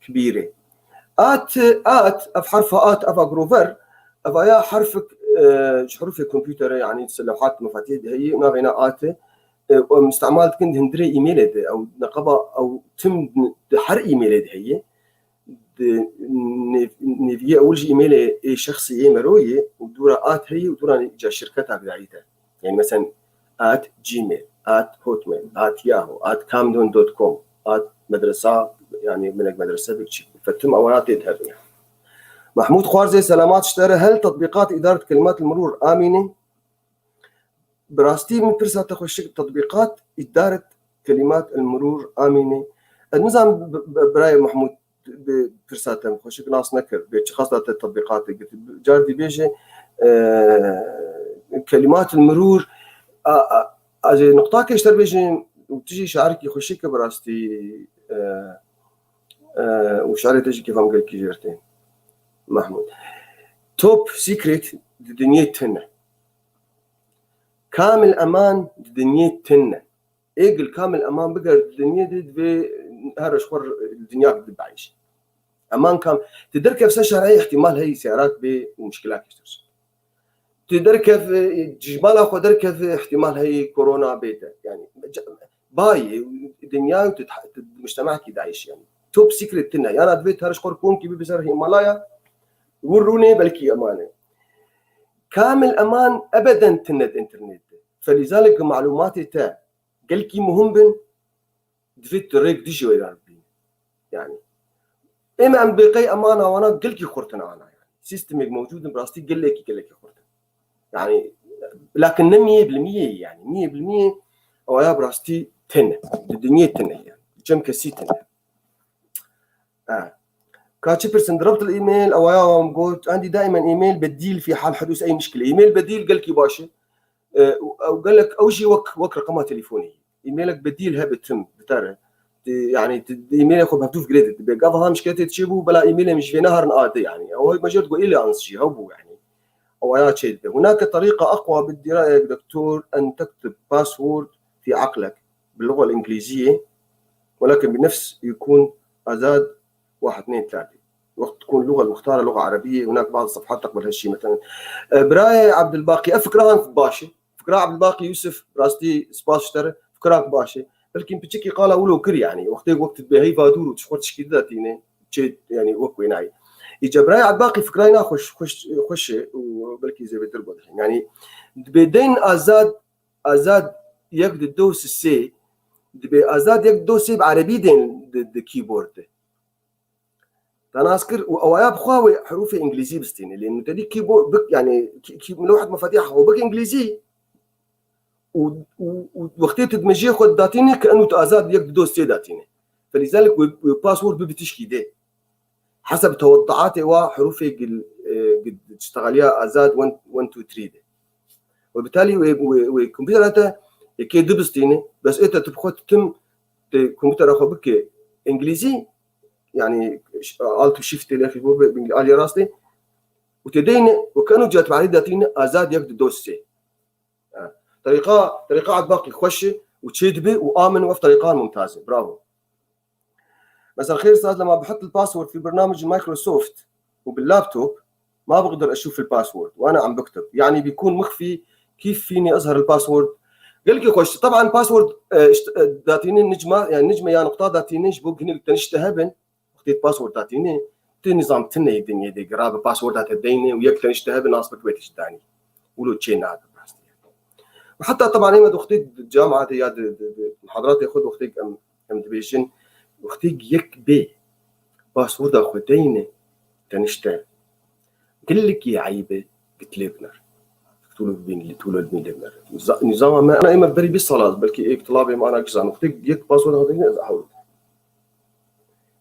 كبيره. اف حرفها افا جروفر افا يا حرفك حروف الكمبيوتر يعني لوحات مفاتيح هي ونافينا مستعمل كنت هندري ايميل او نقبه او تم حر ايميل هي نفي اول شيء ايميل شخصي مرويه ودورا هي ودورا جا شركتها بدايتها يعني مثلا @gmail @hotmail @yahoo @camdon.com مدرسه يعني منك مدرسه بتشي فتم اولات تذهب يعني. محمود خوارزي سلامات اشترى هل تطبيقات اداره كلمات المرور امنه؟ براستي من فرصه تخش تطبيقات اداره كلمات المرور امنه النظام براي محمود بفرصه تخش ناس نكر خاصه التطبيقات جاردي بيجي كلمات المرور اجي نقطه كيشتر بيجي وتجي شعرك يخشك براستي وشعري تجي كيف عم قال كي جرتين محمود توب سيكريت دنيتنا كامل امان دنيتنا ايجل كامل امان بقر الدنيا دي بهرش خور الدنيا بدي بعيش امان كام تدركب شرعي احتمال هي سيارات بمشكلات يشترس تدركب جبال اخو دركب احتمال هي كورونا بيتا يعني باي دنيا مجتمعك يدعيش يعني توب سيكريت تنا انا دبيت هرش خور كون كي بيصير هيمالايا وروني بلكي امانه كامل امان ابدا تند انترنت فلذلك معلوماتي تا قالكي مهم بن دفيت ريك ديجي ويربي يعني اما ام بقي امانه وانا قالكي خرتنا انا يعني سيستمك موجود براستي قال لك خرت يعني لكن 100% يعني 100% او يا براستي تن الدنيا تن يعني جم كسيتن كاتشي بيرسن ضربت الايميل او يا قلت عندي دائما ايميل بديل في حال حدوث اي مشكله ايميل بديل قالكي باشا او قال لك اول شيء وك رقمها تليفوني ايميلك بديلها بتم بترى يعني ايميل اخو بهدوف جريد بقضها مشكله تشيبو بلا ايميل مش في نهر نقاط يعني او ما جرت الى انسي هو يعني او يا شيء هناك طريقه اقوى بدي رايك دكتور ان تكتب باسورد في عقلك باللغه الانجليزيه ولكن بنفس يكون ازاد 1 2 3 وقت تكون اللغه المختاره لغه عربيه هناك بعض الصفحات تقبل هالشيء مثلا براي عبد الباقي افكرها في باشا فكره عبد الباقي يوسف راستي سباس اشترى فكراك باشا لكن بتشكي قال اولو كر يعني وقت بهي فادور وتشخر تشكيلاتي يعني وك ويناي يجي براي عبد الباقي فكراي خش وبلكي زي بتربط يعني بدين ازاد يقد الدوس السي ازاد يقد دوسي بعربي دين الكيبورد انا اذكر وايا بخاوي حروف انجليزي بستين لانه تدي كيبورد بك يعني لوحه مفاتيح هو بك انجليزي ووقت تدمجيه خد داتيني كانه تازاد يقد دوسي داتيني فلذلك الباسورد بتشكي ده حسب توضعاتي وحروفي قد تشتغليها ازاد 1 2 3 ده وبالتالي والكمبيوتر هذا كي دبستيني بس انت تبخذ تم الكمبيوتر اخو بك انجليزي يعني الت شيفت اللي في بالالي راسي وتدين وكانوا جات بعد داتين ازاد يقد دوسي طريقه عاد باقي خش وتشدبي وامن وفي طريقه ممتازه برافو. مساء الخير استاذ لما بحط الباسورد في برنامج مايكروسوفت وباللابتوب ما بقدر اشوف الباسورد وانا عم بكتب يعني بيكون مخفي كيف فيني اظهر الباسورد؟ قال لك طبعا باسورد داتيني نجمه يعني نجمه يا نقطه داتيني جبوك هنا تنشتهبن وقتيت باسورد داتيني نظام تني الدنيا دي قرابه باسوردات الديني ويكتن اشتهى بناس بكويت اشتاني ولو تشينا هذا وحتى طبعا هي وقتي الجامعه دي محاضرات ياخذ وقتي ام ديفيجن وقتي يك بي باسورد اخو ديني تنشتا قال لك يا عيبه قلت لبنر تولد بين لبنر نظام ما انا اما بري بالصلاه بلكي هيك طلابي ما انا كزان وقتي يك باسورد اخو ديني احاول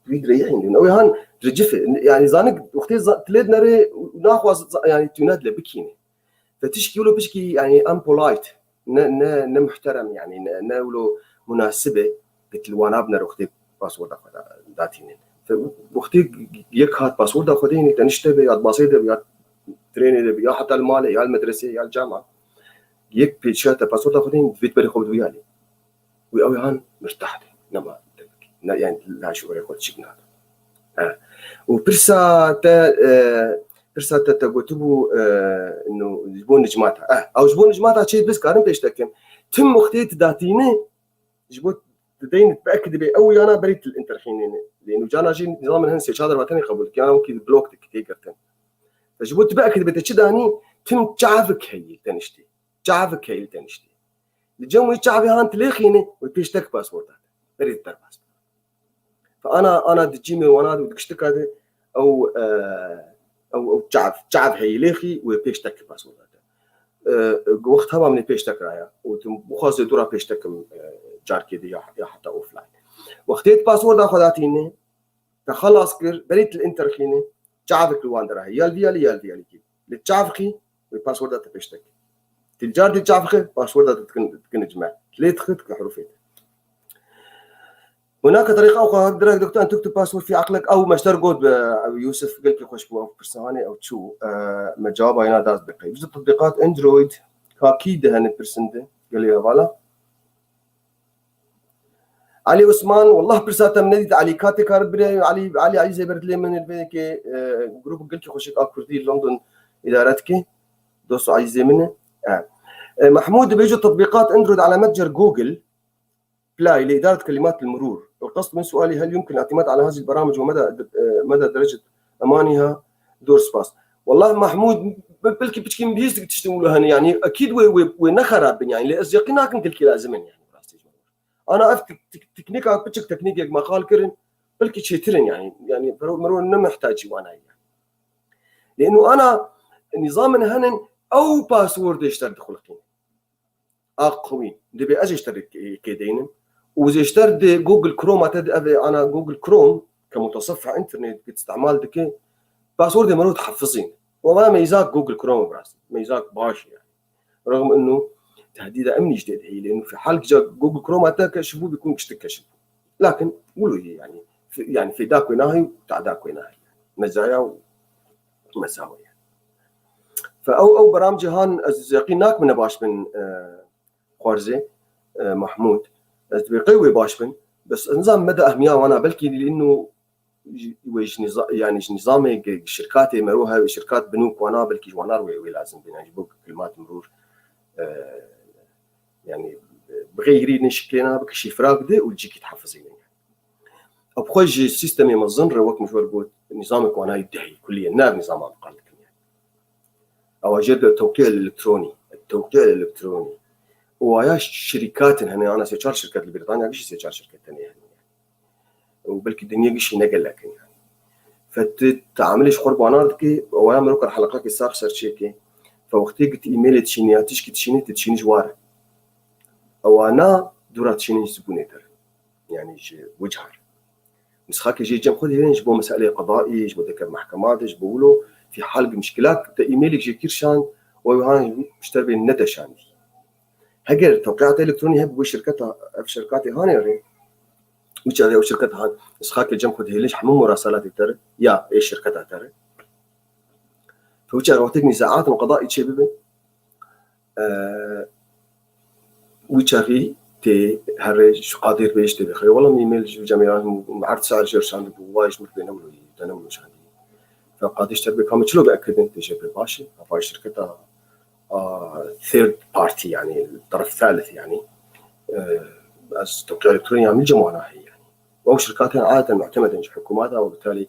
يريحني لانه هان رجف يعني زانك وقتي تلد نري ناخذ يعني تناد لبكيني فتشكي له بشكي يعني ام بولايت ن محترم يعني نولو مناسبه قلت له وانا ابنر وقتي باسورد داتيني وقتي يك هات باسورد اخذيني تنشتبه يا بسيطه يا تريني يا حتى المال يا المدرسه يا الجامعه يك بيتشات باسورد اخذيني فيت بري خذ ويالي ويا هان مرتاح نما يعني لا شو يقول شيء هذا وبرسا برسا تتقوتبو انه جبون نجماتها او جبون نجماتها شيء بس كارن بيشتكم تم وقتيت داتيني جبوت تدين تاكد بي او انا بريت الانترخين لانه جانا جي نظام الهنسي شادر وطني قبل كان ممكن بلوك تكتيكرتن فجبوت باكد بتشداني تم تعافك هي تنشتي تعافك هي تنشتي الجو يتعافي هان تليخيني وبيشتك باسورد بريت باسورد فانا دجيمي وانا ودكشتك هذا او تعب هي ليخي وبيشتك باسورد وقتها ما من بيشتك رايا وخاص دورا بيشتك جار كده يا حتى اوف لاين وقتيت باسورد اخذاتيني تخلص كر بريت الانترخيني تعبك الواندرا يا الفيالي للتعفخي والباسورد بيشتك تلجار دي تعفخي باسورد تكن جمع ليه تخد كحروفين هناك طريقة أخرى درك دكتور أن تكتب باسورد في عقلك أو مشتر قد يوسف قلت لي خوش بو برساني أو تشو مجاوب هنا داز بقي يوجد تطبيقات أندرويد أكيد هنبرسنده قال لي فوالا علي عثمان والله برساته من نديت علي كاتي كاربري علي زي برد لي من البيك جروب قلت لي خوش كردي لندن إدارتك دوسو علي زي منه محمود بيجوا تطبيقات أندرويد على متجر جوجل بلاي لإدارة كلمات المرور. القصد من سؤالي هل يمكن الاعتماد على هذه البرامج ومدى درجة أمانها دور سباس؟ والله محمود بلكي بتشكي بيزك تشتملوها يعني أكيد ونخرب يعني لأزيقنا كن كل لازم يعني أنا أفتك تكنيك بتشك تكنيك ما قال كرن بلكي شيترن يعني مرور إنه محتاج وأنا يعني لأنه أنا نظام هنن أو باسورد يشتري خلقين أقوين دبي أجي اشتري كيدين وإذا اشتريت جوجل كروم أنا جوجل كروم كمتصفح إنترنت استعمال دكي باسورد مرود حفظين وما ميزات جوجل كروم براسي ميزات باشي يعني رغم إنه تهديد أمني جديد هي لأنه في حال جوجل كروم كشفوه بيكون كشف لكن قولوا هي يعني في داك وناهي وتاع داك وناهي مزايا ومساوئ فأو برامج هان يقيناك من باش من خوارزي محمود بيقوي باشبن بس نظام مدى أهمية وأنا بلكي لأنه يعني نظام الشركات مروها شركات بنوك وأنا بلكي جوانار ولازم بنجيبوك كلمات مرور يعني بغيرين شكلنا بكشي فراغ ده وتجيك تحفظين يعني أبخوج السيستم يمظن روك مشوار قلت نظامك وأنا يدعي كليا نار نظام أبقال يعني أو أجد التوقيع الإلكتروني ويا شركات هنا أنا سيشار شركات بريطانيا قش سيشار شركات تانية يعني وبلكي الدنيا قش نقل لكن يعني فتعاملش قرب وناردك ويا مروك الحلقات الساق سرشيكي فوقتي قلت إيميل تشينياتش كتشيني تشينيش وارد أو أنا دورات تشيني زبونيتر يعني وجهار مسخاك يجي جنب خذ هنا يجبوا مسألة قضائية يجبوا ذكر محكمات يجبوا له في حال مشكلات إيميلك يجي كيرشان ويهان مشتري الندى شان هجر توقيعات إلكترونية هب وشركتها في شركات هانيرين مش هذه وشركتها هان مسخاك الجنب خذ ليش حمو مراسلات ترى يا إيش شركتها ترى فوجه روتك نزاعات وقضاء شيء ببن وجهي تي هرج قادر بيش تبي خير والله إيميل جميعا معرض سعر جرشان بوايش مثل نولو تنولو شان فقاد يشتري بكم تشلو بأكد أنت شيء بباشي أفاي شركتها third party يعني الطرف الثالث يعني توقيع إلكتروني عمل جمعنا هي يعني او شركات عاده معتمده في حكوماتها، وبالتالي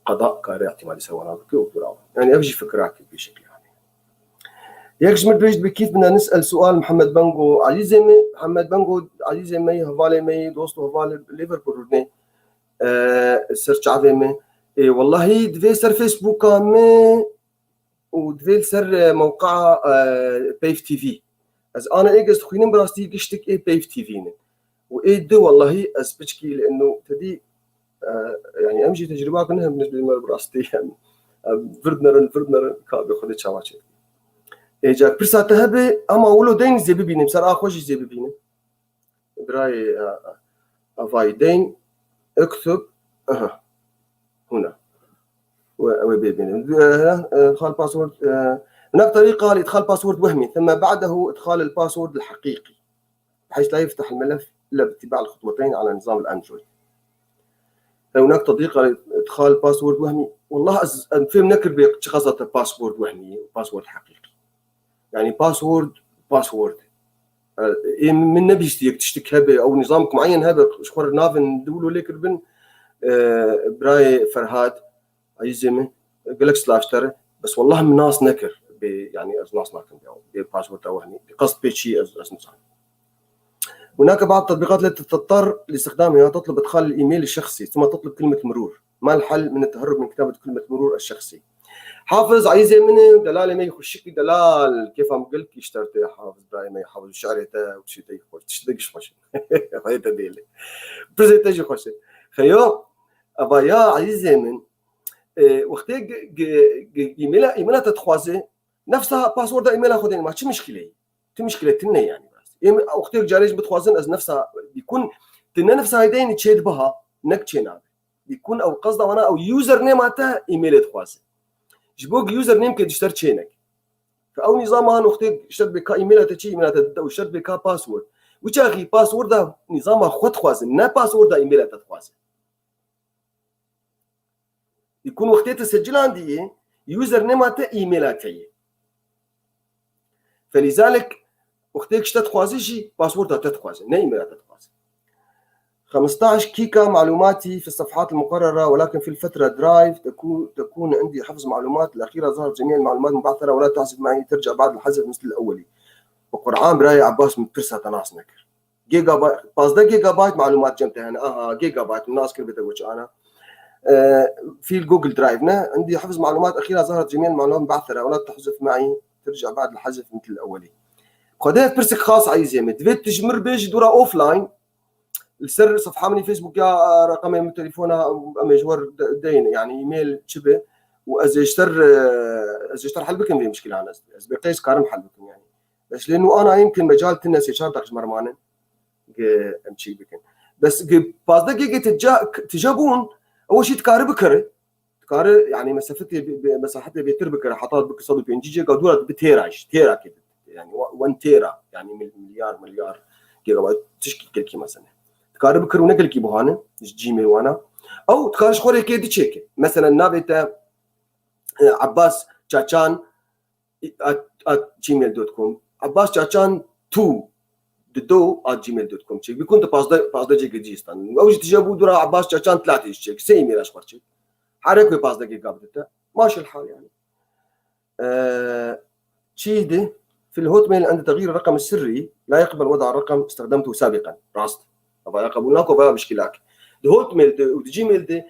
قضاء كاري احتمال يسوونها وكذا. يعني ابجي فكرك بشكل يعني يكش مدريج بكيف بدنا نسال سؤال محمد بانجو عزيزي محمد بانجو عزيزي مي هفالي مي دوستو هفالي ليفربول رني سيرش عظيمه والله دفي سر فيسبوك مي ودفي سر موقع بيف تي في از انا ايجز خوينين براستي قشتك بيف تي في وايد والله اسبتشكي لانه تدي يعني امشي تجربات منها بالنسبه لي براستي يعني فردنر كابي خدت شواچه اجا برساته هبه اما ولو دين زي ببيني بصراحه خوش زي ببيني براي افايدين اكتب هنا وبيبيني ادخال باسورد. هناك طريقه لادخال باسورد وهمي ثم بعده ادخال الباسورد الحقيقي بحيث لا يفتح الملف الا باتباع الخطوتين على نظام الاندرويد. هناك طريقه لادخال باسورد وهمي والله فهم نكر بشخصة باسورد وهمي وباسورد حقيقي يعني باسورد من نبي تشتك هبه او نظامك معين هبه شخور نافن دولو ليك بن براي فرهاد عايزمه قالك سلاش ترى بس والله من ناس نكر يعني از ناس ناكن باسورد وهمي بقصد بشيء از نظام. هناك بعض التطبيقات التي تضطر لاستخدامها تطلب ادخال الايميل الشخصي ثم تطلب كلمه مرور. ما الحل من التهرب من كتابه كلمه مرور الشخصي؟ حافظ عايزه مني دلاله ما يخشك دلال كيف عم قلت اشتريت يا حافظ دائما يحافظ شعرته وشيء خوش تشتدقش خوش هاي تديله برزنتيشن خوش خيو ابا يا عايزه من وقتي ايميلها تتخوازي نفسها باسورد ايميلها خذين ما شي مشكله مشكلتنا يعني وقتي جاريش بتخوازن از نفسها بيكون تنا نفسها هيدين تشيد بها نكتشينا بيكون او قصده وانا او يوزر نيم مالته ايميل تخوازي جبوك يوزر نيم كي تشتري تشينك فاو نظامها وقتي اشتري بك ايميل تشي ايميل تدو اشتري بك باسورد وشاغي باسورد نظامها خد خوازن نا باسورد ايميل تخوازي يكون وقتي تسجل عندي يوزر نيم مالته ايميلاتي فلذلك وقتك تتخوازي شي باسورد تتخوازي نا ايميل تتخوازي. 15 كيكا معلوماتي في الصفحات المقررة ولكن في الفترة درايف تكون عندي حفظ معلومات الأخيرة ظهرت جميع المعلومات مبعثرة ولا تحسب معي ترجع بعد الحذف مثل الأولي. وقرآن براي عباس من برسة تناس نكر جيجا بايت باصدا جيجا بايت معلومات جمتها أنا جيجا بايت الناس كل بتقولش أنا في الجوجل درايفنا عندي حفظ معلومات أخيرة ظهرت جميع المعلومات مبعثرة ولا تحذف معي ترجع بعد الحذف مثل الأولي. خديت برسك خاص عايز يمد فيت تجمر بيج دورا اوف لاين السر صفحه من فيسبوك يا رقمي من تليفونها مجور دين يعني ايميل شبه وازيشتر حل بكم في مشكله انا از بقيس كارم حل بكم يعني بس لانه انا يمكن مجال تنس يشار داخل مرمان امشي بكم بس باز دقيقه تجابون اول شيء تكارب بكره تكارب يعني مساحتها بيتر بكره حطات بك صدق بين جيجا دورة بتيراش تيرا كده يعني 1 تيرا يعني مليار جيجا بايت تشكي كلكي مثلا تقارب كرونه كلكي بهانه جيميل وانا او تقارش خوري كي تشيك مثلا نابتا عباس تشاتشان @gmail.com عباس تشاتشان 2@gmail.com تشيك بيكون باصدا جيجا جيستان او تجابوا درا عباس تشاتشان 3 تشيك سي ايميل اشخر تشيك حركه باصدا جيجا بدتا ماشي الحال يعني تشيده في الهوت ميل عند تغيير الرقم السري لا يقبل وضع الرقم استخدمته سابقا راست ابغى قبولناك وبقى مشكلك الهوت ميل والجيميل دي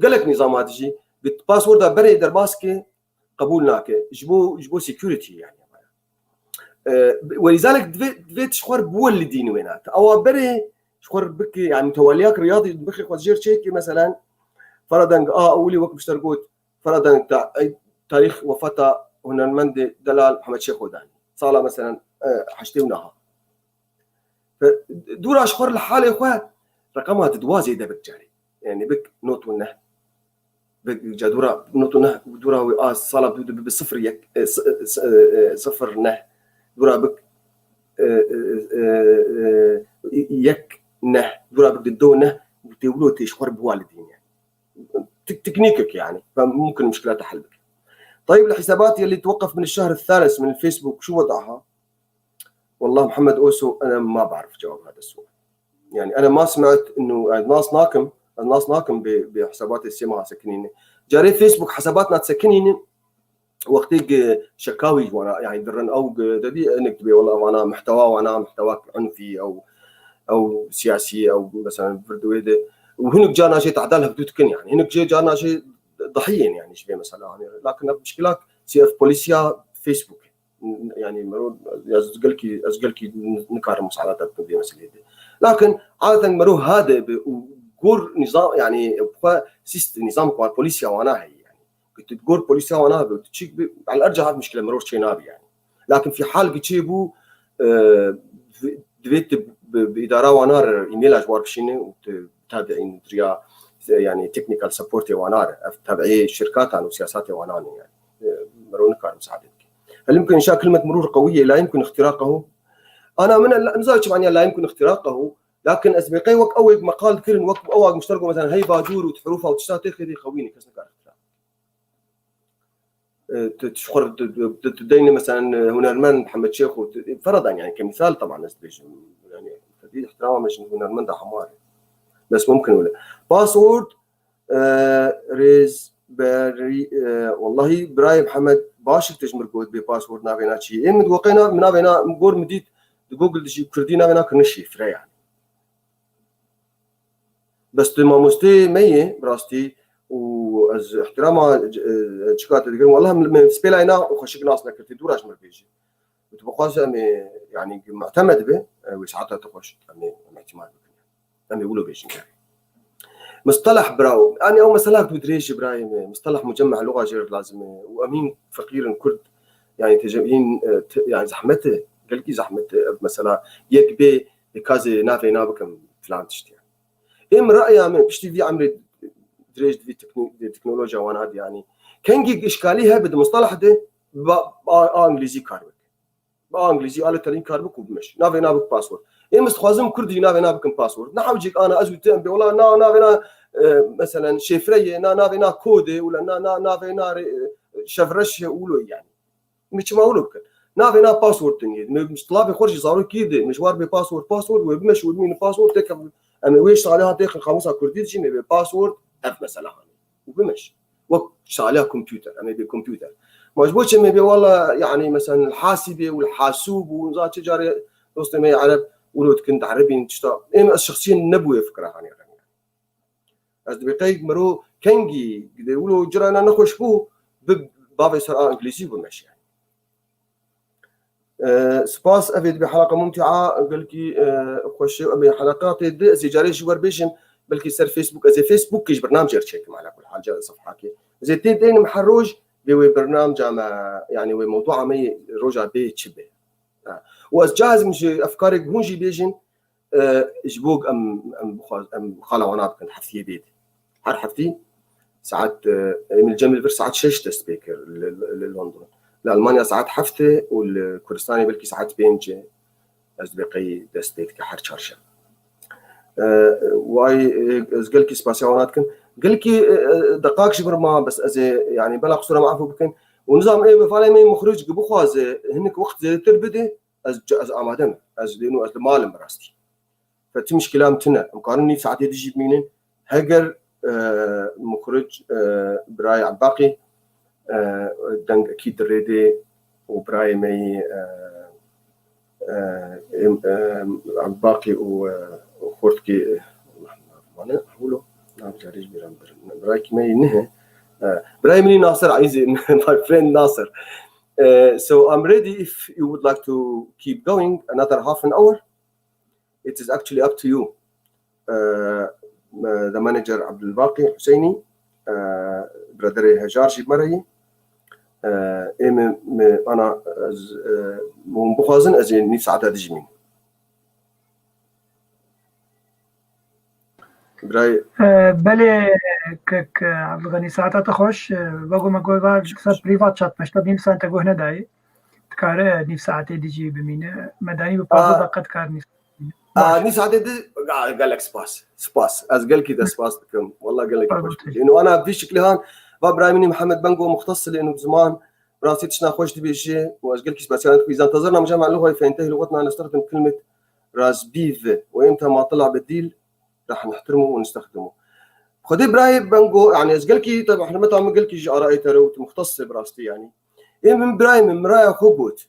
قالك نظام هذا الشيء بالباسورد بري درباسكي قبولناك جبو سيكوريتي يعني ولذلك دفيت شخور بولدين وينات او بري شخور بك يعني تولياك رياضي بخي وزير تشيكي مثلا فرضا اولي وقت بشترقوت فرضا تاريخ وفاته هنا المندي دلال محمد شيخ وداني صار مثلا حشتوناها دور اشخر الحاله اخويا رقمها تدوازي ده بك جاري يعني بك نوت ونه بك جدورا نوت ونه دورا صار بالصفر يك صفر نه دورا بك يك نه دورا بك دو نه بتقولوا تشخر بوالدين يعني تكنيكك يعني فممكن مشكلة تحل بك. طيب الحسابات اللي توقف من الشهر الثالث من الفيسبوك شو وضعها؟ والله محمد اوسو انا ما بعرف جواب هذا السؤال يعني انا ما سمعت انه الناس ناكم بحسابات السماء سكنين جاري فيسبوك حساباتنا تسكنين وقتي شكاوي وانا يعني درن او دبي نكتبي والله وانا محتوى عنفي او سياسي او مثلا بردويده وهناك جانا شيء تعدالها بدوتكن يعني هناك جانا شيء ضحيه يعني شبيه مثلا يعني لكن المشكلات سي اف بوليسيا فيسبوك يعني مرود ازقلكي نكار مساعدات بدي مثلا لكن عاده مرو هذا وجور نظام يعني سيست نظام كوان بوليسيا وانا هي يعني كنت تقول بوليسيا وانا بتشيك على الارجح هذه مشكله مرور شيء نابي يعني لكن في حال بتشيبو دبيت باداره ونار ايميل اجوار بشينه وتابعين دريا يعني تكنيكال سبورت ونار تابعي شركات عن وسياسات ونار يعني مرون كار مساعدتك هل يمكن انشاء كلمه مرور قويه لا يمكن اختراقه انا من نزاج يعني لا يمكن اختراقه لكن اسبقي وك اوق مقال كل وك اوق مشتركه مثلا هي باجور وتحروفها وتشتات خذي خويني كسنكار تشخر تديني مثلا هنرمان محمد شيخ فرضا يعني كمثال طبعا نسبيش يعني تدي احترام مش هنرمان ده حمار بس ممكن ولا باسورد ريز بري والله براي محمد باشر تجمر كود بباسورد نافينا شيء من وقينا من نافينا نقول مديت جوجل شيء كردينا نافينا كنشي فري يعني بس ما مستي مية براستي واز احترامها شكات تقول والله من سبيلاينا وخشك ناسنا كنت دوراش مربيجي وتبقى يعني معتمد به وساعتها تخش يعني احتمال يعني يقولوا بيش مصطلح براو انا او مثلا بدريش ابراهيم مصطلح مجمع لغه غير لازم وامين فقير كرد يعني تجمعين يعني زحمته قلقي زحمته مثلا يكبي كازي نافي نابكم فلان تشتي ام رايي من بشتي في عمري دريج في تكنولوجيا وانا هذه يعني كان جيج اشكاليها بده مصطلح ده انجليزي كاربك انجليزي قالت ترين كاربك وبمش نافي نابك باسورد ايه مستخدم كردي نافي نابك باسورد نحوجك انا ازوي والله نافي مثلا شفريه نافي كودي ولا نافي شفرش يقولوا يعني مش ما اقولوا كده نافي باسورد مش طلابي خرج صاروا كده مشوار بباسورد وبمش ومين باسورد تكمل اما ويش عليها داخل خمسه كردي تجي بباسورد اف مثلا وبمش وقت عليها كمبيوتر اما بكمبيوتر مجبوش اما والله يعني مثلا الحاسبه والحاسوب وزات تجاري دوستي ما يعرف ولو كنت عربي تشتا اما الشخصيه النبويه فكره يعني از بقيق مرو كنجي يقولوا جرانا نخش بو بابا سر انجليزي وماشي يعني سباس افيد بحلقه ممتعه قالكي خوش بحلقات زي جاري شوار بيشن بلكي سر فيسبوك زي فيسبوك كيش برنامج يرشيك على كل حال جا صفحاكي زي تين محروج بي برنامج يعني موضوع مي رجع بي تشبه واز جاهز مش افكارك هونجي بيجن جبوك ام خاله وانا كنت حفيه بيت حفتي ساعات من الجمل فير ساعات شيش سبيكر للندن لألمانيا ساعات حفته والكردستاني بلكي ساعات بينجي أصدقائي دستيت كحر شرشة واي قالكي سباسيونات كن قالكي دقائق شبر ما بس أزي يعني بلغ صورة معفو بكن ونظام إيه بفعله مين مخرج جبوخوا زي هنك وقت زي تربدي از آمادم از لأنه از المال براستي فتمش كلام تنا مقارني ساعات يجي بمينين هجر مخرج براي عباقي دنگ اكيد ريدي وبراي مي عباقي وخورتكي وانا اقوله نعم جاريش بيرام براي مي نه براي مي ناصر عايز my friend ناصر so I'm ready if you would like to keep going another half an hour it is actually up to you the manager عبد الباقي حسيني برادري هجارجي مري انا بخازن ازين نفس عدد جمين براي
بله كك عبد الغني ساعتها تخش بقول ما قول بعد بريفات شات مش تبني ساعه تقول هنا داي تكاره نفس ساعتي ديجي بمينه مداني ببازو دقت كار نفس
نفس عدد قال لك سباس از قال كده سباس بكم والله قال لك انه انا بشكل هان ابراهيم محمد بنجو مختص لانه زمان راسيتشنا خوش تبي شيء واش قال لك بس اذا انتظرنا مجمع اللغه فينتهي لغتنا نستخدم كلمه رازبيف، وإمتى ما طلع بديل راح نحترمه ونستخدمه. خدي براي بنجو يعني ازقلكي طبعا احنا متى ما قلكي جي ارائي ترى مختص براستي يعني إيه من براي من مرايا خبوت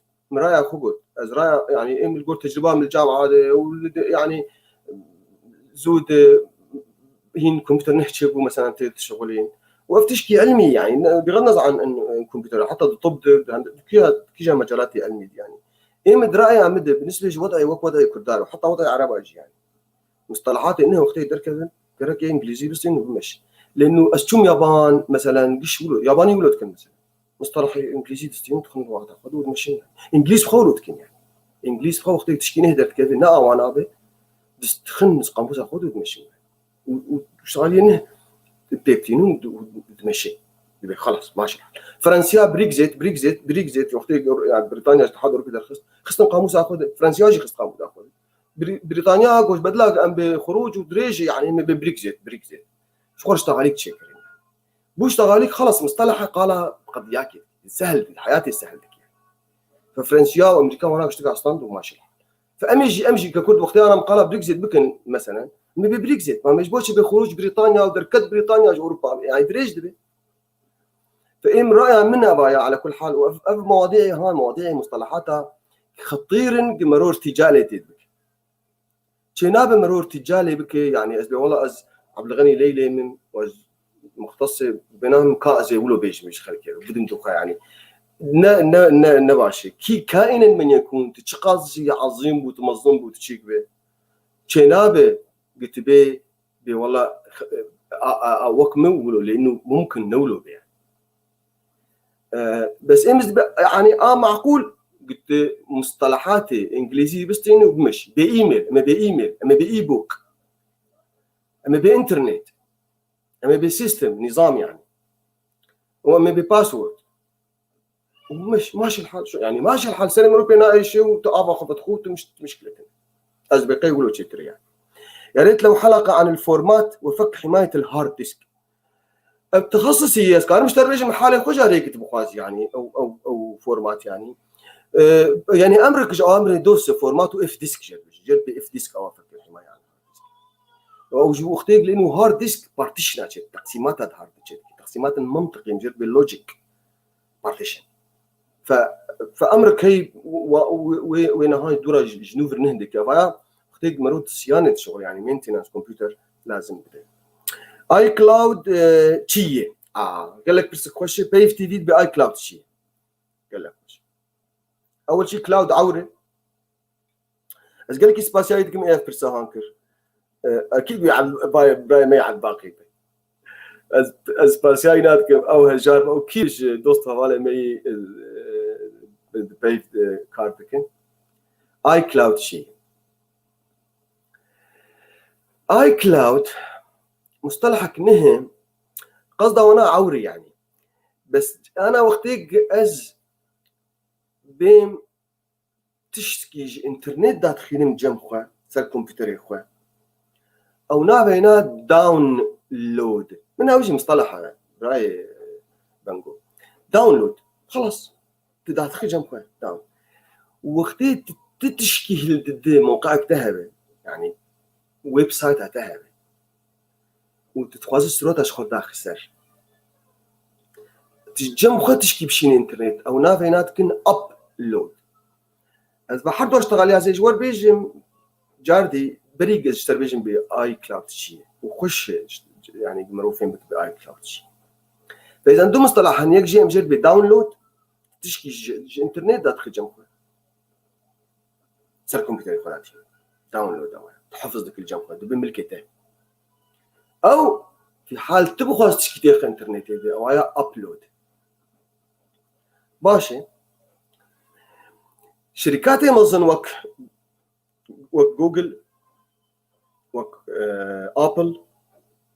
از رايا يعني إيه من قلت تجربة من الجامعة هذا يعني زود هين كمبيوتر نحكي مثلا تشغلين وافتشكي علمي يعني بغض النظر عن الكمبيوتر حتى الطب كيجا مجالات علمي يعني إيه من رأيي عمد بالنسبة لوضعي وضعي كردار وحتى وضعي عربي يعني مصطلحات انه وقت يدرك درك انجليزي بس انه بمشي لانه استوم يابان مثلا قش ياباني ولد كان مثلا مصطلح انجليزي تستيون تخن واحد خذوا مشي انجليز خولت كان يعني انجليز خو وقت تشكينه درك كيف نا وانا به تخن قاموس خذوا مشي وشغالين تبتينون تمشي يبقى خلاص ماشي فرنسيا بريكزيت وقت يعني بريطانيا اتحاد اوروبي خصنا قاموس اخذ فرنسيا جي خص قاموس اخذ بريطانيا قوش بدلاك ام بخروج ودريج يعني ببريكزيت شو اشتغاليك تشكر بو اشتغاليك خلص مصطلح قال قد ياكل سهل حياتي سهل لك يعني ففرنسيا وامريكا هناك اشتغل اصلا وماشي امشي ككرد وقت انا مقاله بريكزيت بكن مثلا ببريكزيت ما مجبوش بخروج بريطانيا ودركت بريطانيا اوروبا يعني دريج دبي فإم رأي منها بايا على كل حال مواضيعي هاي مواضيعي مصطلحاتها خطير مرور تجالي تدبك شناب مرور تجالي بك يعني أزبي والله أز عبد الغني ليلي من مختص بينهم كازي ولو بيش مش خلكي بدون دقة يعني نباشي كي كائن من يكون تشقاز عظيم وتمظم وتشيك به شناب قلت بي والله وكمه ولو لأنه ممكن نولو به بس يعني معقول قلت مصطلحاتي انجليزي بس تاني وبمشي بايميل اما باي بوك اما بانترنت اما بسيستم نظام يعني واما بباسورد ومش ماشي الحال يعني ماشي الحال سلم ربنا اي شيء وتقابل خبط خوت مش مشكلتنا ازبقي يقولوا تشتري يعني يا ريت لو حلقه عن الفورمات وفك حمايه الهارد ديسك بتخصصي كان مش ترجم من حالي خوش عليك تبغاز يعني او فورمات يعني يعني امرك اوامر دوس فورمات اف ديسك جرب اف ديسك او فك الحمايه يعني او جو اختيق لانه هارد ديسك بارتيشن تقسيمات هارد ديسك تقسيمات المنطقي جرب اللوجيك بارتيشن فامرك هي وين هاي دورة جنوب نهدك يا اختيق مرود صيانه شغل يعني مينتيننس كمبيوتر لازم بده اي كلاود تشي قال لك بس خوش بيف تي في باي كلاود تشي قال لك اول شيء كلاود عوره بس قال لك سباسيايتكم ايه برسا هانكر اكيد باي ما يعد باقي سباسيايتكم او هجار او كيش دوست حواله مي بيف كارتكن اي كلاود شيء اي كلاود مصطلحك نهم قصده وانا عوري يعني بس انا وقتيك از بيم تشتكي انترنت دات خينم جمخوا سر كمبيوتر اخوا او نابينا داونلود من اوجه مصطلح راي بنقول داونلود خلاص تدات خي جمخوا داون وقتي تشكي موقعك ذهبي يعني ويب سايت ذهبي وتتخواز السروت اشخر داخل سر تجمع خدتش بشين انترنت او نافينات كن ابلود از بحر دوش تغاليها زي جوار بيجم جاردي بريق اشتر بيجم باي كلاود شيء وخش يعني معروفين باي كلاود شيء فاذا عندهم مصطلح ان يجي مجرد بداونلود تشكي انترنت داخل جمع سر كمبيوتر خلاتي داونلود او تحفظ لك الجمع بملكته او في حال تبغى تشكي داخل انترنت او هي ابلود باشي شركات امازون وك جوجل وك ابل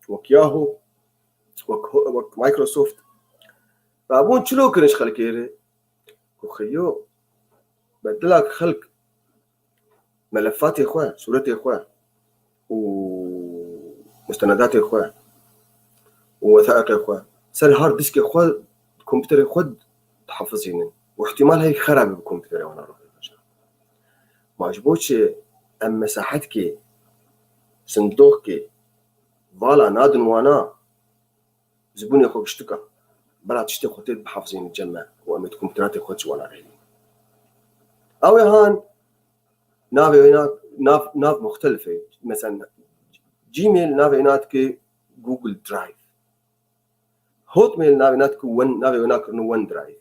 وك ياهو وك مايكروسوفت فابون شلو كنش خلكيري وخيو بدلك خلق ملفات يا اخوان صورات يا اخوان ومستندات يا اخوان ووثائق يا اخوان سر هارد ديسك يا اخوان الكمبيوتر يا اخوان تحفظين واحتمال هيك خرب بالكمبيوتر وانا اروح ما عجبوش ام مساحتك صندوقك فوالا نادن وانا زبوني اخو اشتكى بلا تشتي خوتي بحافظين الجمع وام الكمبيوترات اخوتي وانا غيري او هان نافي هناك ناف مختلفه مثلا جيميل نافي هناك جوجل درايف هوت ميل نافي هناك ون درايف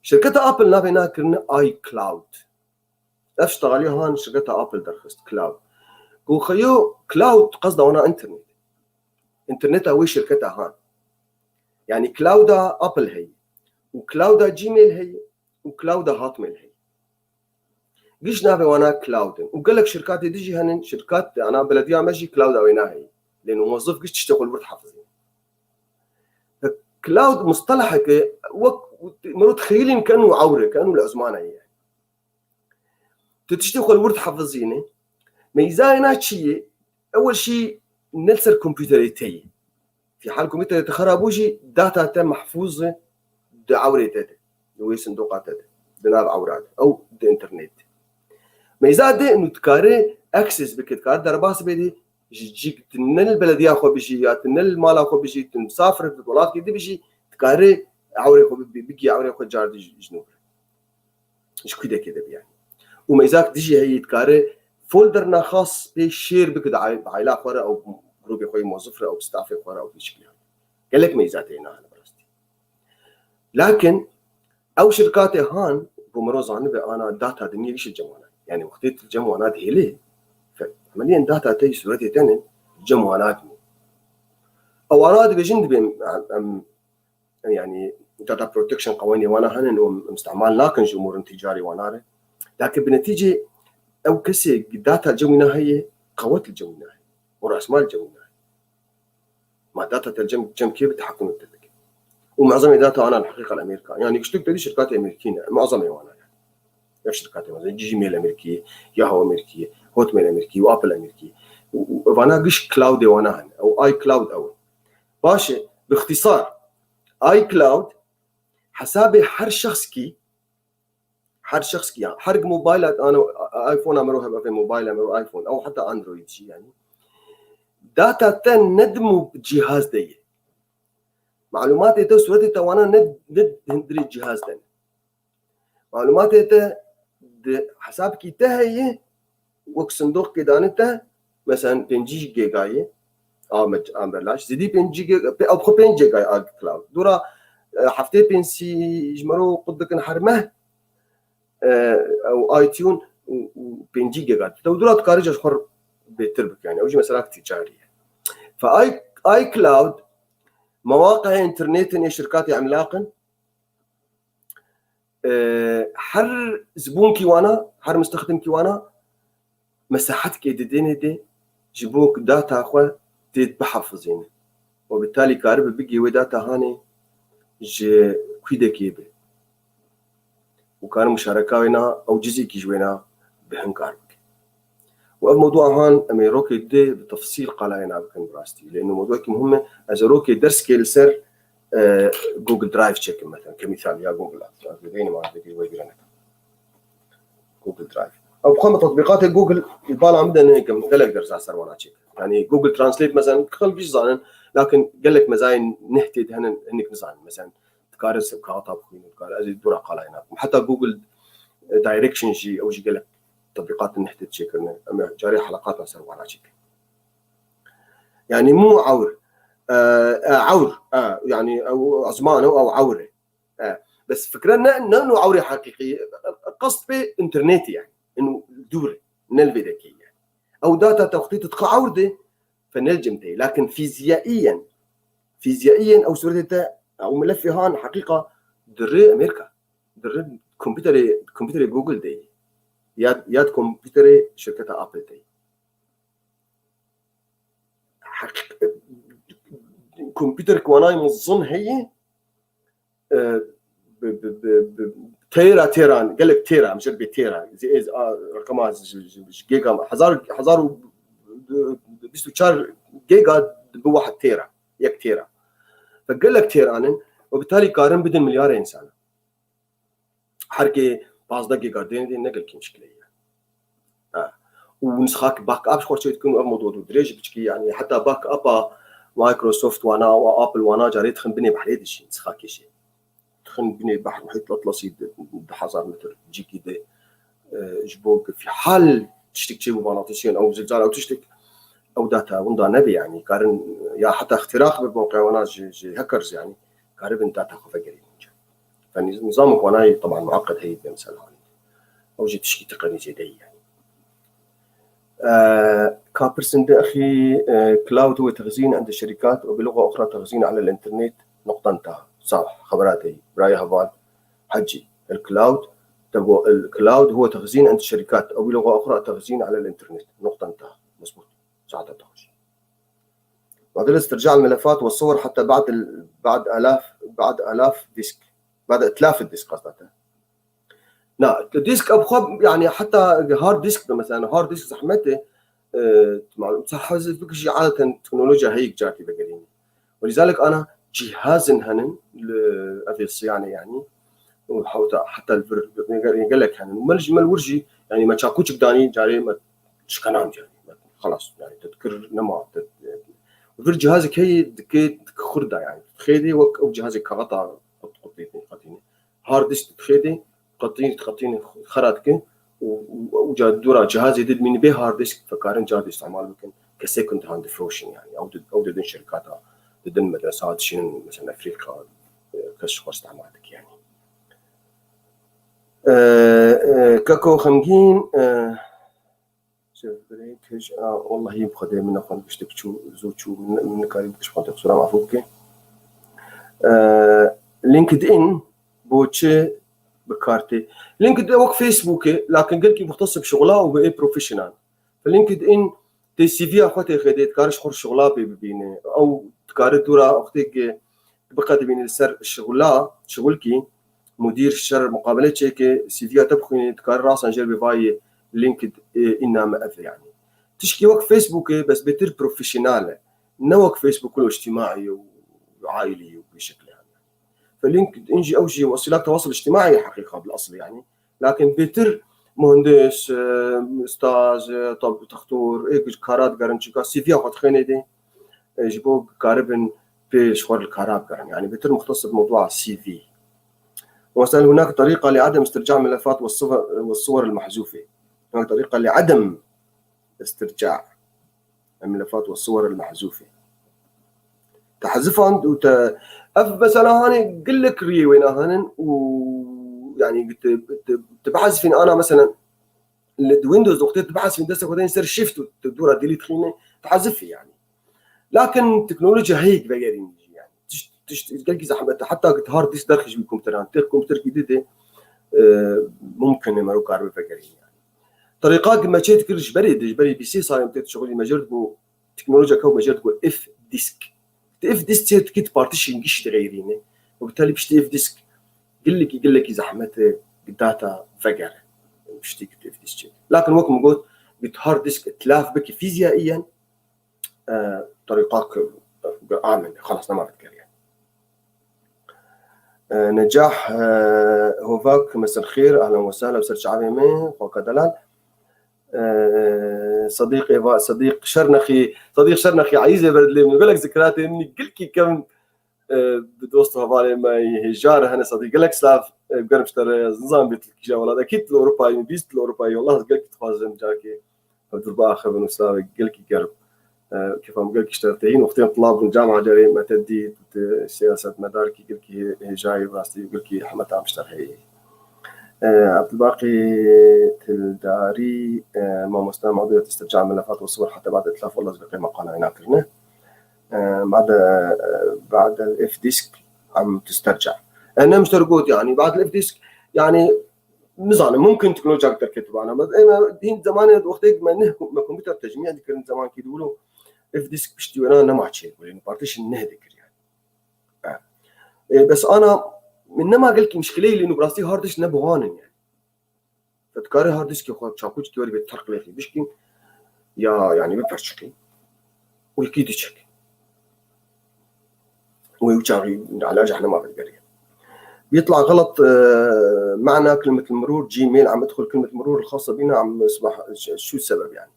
شركة ابل نافي هناك اي كلاود اشتغل هان شركة ابل درخست كلاود وخيو كلاود قصده هنا انترنت هو شركتها هان يعني كلاودا ابل هي وكلاودا جيميل هي وكلاودا هوت ميل هي قيش نافي وانا كلاود وقال لك شركات تجي هن شركات انا بلديه ماشي كلاودا وينها هي لانه موظف قيش تشتغل ورد حافظين كلاود مصطلحك مرات تخيلين كانه عوره كانه العزمانه يعني تشتغل ورد حافظينه ميزانها شيء اول شيء نلسر كمبيوتريتي في حال كمبيوتر تخربوجي داتا تم محفوظه عوريته وهي صندوقات دناب عورات او الانترنت ميزات دي انه تكاري اكسس بكتكار درباس بيدي جيك تنل البلديه اخو بيجي تنل مال اخو بيجي تسافر بطولات كده بيجي تكاري عوري اخو بيجي عوري اخو جار جنوب ايش كده يعني وميزات تجي هي تكاري فولدرنا خاص بشير بكده عائله اخرى او جروب اخوي موظف او ستاف اخرى او بشكل قال لك ميزات هنا انا برستي لكن او شركات هان بمروز انا داتا دنيا ليش الجمعانات يعني وقتيت الجمعانات هي ليه عمليا داتا تي سورتي تاني الجمعانات او اراد بجند يعني داتا بروتكشن قوانين وانا هن مستعمل لكن امور تجاري وانا لكن بنتيجه او كسي داتا الجمعنا هي قوات الجمعنا وراس مال الجمعنا ما داتا الجم كيف تحكم التلك ومعظم داتا انا الحقيقه الامريكا يعني اشتغلت في شركات امريكيه معظمها وانا يعني شركات مثلا جيميل امريكيه ياهو امريكيه هوت ميل امريكيه وابل امريكيه وانا قش كلاود وانا او اي كلاود او باشا باختصار اي كلاود حسابي حر شخص كي يعني حرق موبايلات انا ايفون امروها في موبايل امرو ايفون او حتى اندرويد شيء يعني داتا ندمو بجهاز دي معلومات تو سورتي وانا ندري الجهاز ده معلومات حسابك تهي وقت صندوق كده انت مثلا 5 جيجا بلاش زيدي 5 جيجا او 5 جيجا كلاود دورا حفتي بنسي جمرو قدك نحرمه او اي تيون و5 جيجا دورا تكارج اخر بتربك يعني اوجي مثلا تجاريه فاي كلاود مواقع انترنت شركات عملاقا حر زبون كيوانا حر مستخدم كيوانا مساحتك يدين دي جبوك داتا اخو تتبحفظين وبالتالي كارب بيجي وداتا هاني ج كيده كيبه وكان مشاركه وينا او جزء كيجوينا بهنكارك والموضوع هان اميروكي دي بتفصيل قالاينا بكن براستي لانه موضوع مهم ازروكي درس كيلسر جوجل درايف تشيك مثلا كمثال يا جوجل بين ما بدي ويبيرنا جوجل درايف او بخم تطبيقات جوجل يبال عندنا كم تقدر صار وانا تشيك يعني جوجل ترانسليت مثلا خل بيش زانن لكن قال لك مزاين نحتي هنا انك مثلا تكارس كاطا بخوين ازي دورا قالاينا حتى جوجل دايركشن جي او جي قال لك تطبيقات نحتي تشيك جاري حلقات صار وانا تشيك يعني مو عور عور يعني او عزمانه او عوره بس فكرنا انه عوري حقيقيه قصد بانترنت يعني انه دوره نلفي ذكيه يعني. او داتا تخطيط تقعورده فنلجمته لكن فيزيائيا او صورته او ملف هان حقيقه در امريكا در كمبيوتر جوجل دي ياد كمبيوتر شركه ابل دي حقيقة كمبيوتر كواناي مظن هي تيرا قال لك تيرا مش بتيرا زي رقمها جيجا 1024 جيجا بواحد تيرا يك تيرا فقال لك تيرا وبالتالي قارن بدون مليار انسان حركه 5 دقيقه دي نقل كي مشكله ونسخاك باك اب شخور شوي تكون موضوع دريج بتشكي يعني حتى باك اب مايكروسوفت وانا وابل وانا جاري تخن بني بحريد شيء نسخاك شيء تخن بني بحر محيط الاطلسي بحذر متر جي كده جبوك في حال تشتك شيء مغناطيسيا او زلزال او تشتك او داتا وندا نبي يعني كارن يا حتى اختراق بموقع وانا جي هاكرز يعني قارب داتا خفقري فنظامك وانا طبعا معقد هي بمثال او جي تشكي تقني جدي يعني كابرسن ده أخي كلاود هو تخزين عند الشركات وبلغة أخرى تخزين على الإنترنت نقطة انتهى صح خبراتي براي هافان حجي الكلاود هو تخزين عند الشركات أو بلغة أخرى تخزين على الإنترنت نقطة انتهى مظبوط ساعتها تخش بعد استرجاع الملفات والصور حتى بعد آلاف ديسك بعد إتلاف الديسك قصدته لا الديسك أبخب يعني حتى هارد ديسك مثلا هارد ديسك زحمته صح فيك شيء عادة التكنولوجيا هيك جاتي بقريني ولذلك أنا جهاز هنن هذه الصيانة يعني حتى يقول لك هنن مال ورجي يعني ما تشاكوش بداني جاري ما شكنام جاري خلاص يعني تذكر نما وفي جهازك هي دكيت خردة يعني تخيدي أو جهازك كغطا قطيني هارد ديسك تخيدي قطيني خراتك وجا جهازي دد من به هارد ديسك فكارن جاد استعمال ممكن كسيكند هاند فروشن يعني او ددن شركاتها ددن مدرسات شين مثلا افريقيا كشخ استعمالك يعني كاكو خمجين والله يبقى من اخوان بشتك شو زوجو من كاريب كش قنت بصوره معفوكه لينكد ان بوتشي بكارتي لينكد وك فيسبوك لكن قلت مختص بشغله وباي بروفيشنال فلينكد ان تي سي في اخوتي خديت كارش خور شغله بين او تكار دورا اختك بقى بين السر الشغله شغلكي مدير شر مقابله شيك سي في تبخي تكار راس انجر بفاي لينكد ان ما يعني تشكي وك فيسبوك بس بتر بروفيشنال نوك فيسبوك كله اجتماعي وعائلي وبشكل فلينكد ان جي او جي وسيلات تواصل اجتماعي حقيقه بالاصل يعني لكن بيتر مهندس استاذ طب تختور ايج كارات قرنشكا سي في اخذ خيني دي يجيبوا قاربن في شغل الكارات يعني بيتر مختص بموضوع السي في ومثلا هناك طريقه لعدم استرجاع الملفات والصور المحذوفه هناك طريقه لعدم استرجاع الملفات والصور المحذوفه تحذفها مثلا هاني قل لك ري وين هانن ويعني تبحث فين انا مثلا الويندوز وقت تبحث فين دسك وبعدين يصير شيفت وتدور ديليت خينه تحذف يعني لكن التكنولوجيا هيك بغيرين يعني تلقي زحمه حتى هارد ديسك داخل بالكمبيوتر انت كمبيوتر جديد ممكن ما قارب بغيرين يعني طريقات ما تشيت كل جبري بي سي صار انت شغلي مجرد تكنولوجيا كو مجرد اف ديسك اف ديسك كيت بارتيشن قش تغيرينه وبالتالي بشتي اف ديسك يقول لك زحمته الداتا فقر بشتي اف ديسك لكن وقت موجود هارد ديسك اتلاف بك فيزيائيا طريقات امن خلاص ما بتكر يعني نجاح هوفاك مساء الخير اهلا وسهلا بسر شعبي مين فوق دلال صديقي صديق شرنخي عايز يبرد لي يقول لك ذكرياتي اني قلكي كم بدوسته بالي ما هجار هنا صديق لك سلاف بقرب اشتري نظام بيت الكيجا ولا اكيد الاوروبي بيست الاوروبي والله قلك تفازم جاكي بدربا اخر من سلاف قلكي قرب كيف ما قلك اشتريتين وقتين طلاب من الجامعه جاري ما تدي سياسه مداركي قلكي جاي راستي قلكي حمد عم اشتري عبد الباقي الداري ما مستوى موضوع استرجاع الملفات والصور حتى بعد اتلاف والله زبقي مقالة يناكرنا بعد الاف ديسك عم تسترجع انا مش ترقوت يعني بعد الاف ديسك يعني نظام ممكن تكنولوجيا اكثر كتب انا دين زمان وقتك ما كمبيوتر تجميع ذكر زمان كي يقولوا اف ديسك بشتي وانا ما شيء ولا بارتيشن نهذكر يعني بس انا منما قلت مشكله لانه براسي هارد ديسك نبغانن يعني فتكاري هارد ديسك ياخذ شاكوش كوري بتحرق لي بشكي يا يعني بفرشكي والكيد تشك ويوجاري علاج احنا ما بنقدر بيطلع غلط معنى كلمه المرور جيميل، عم ادخل كلمه المرور الخاصه بنا عم اصبح شو السبب يعني.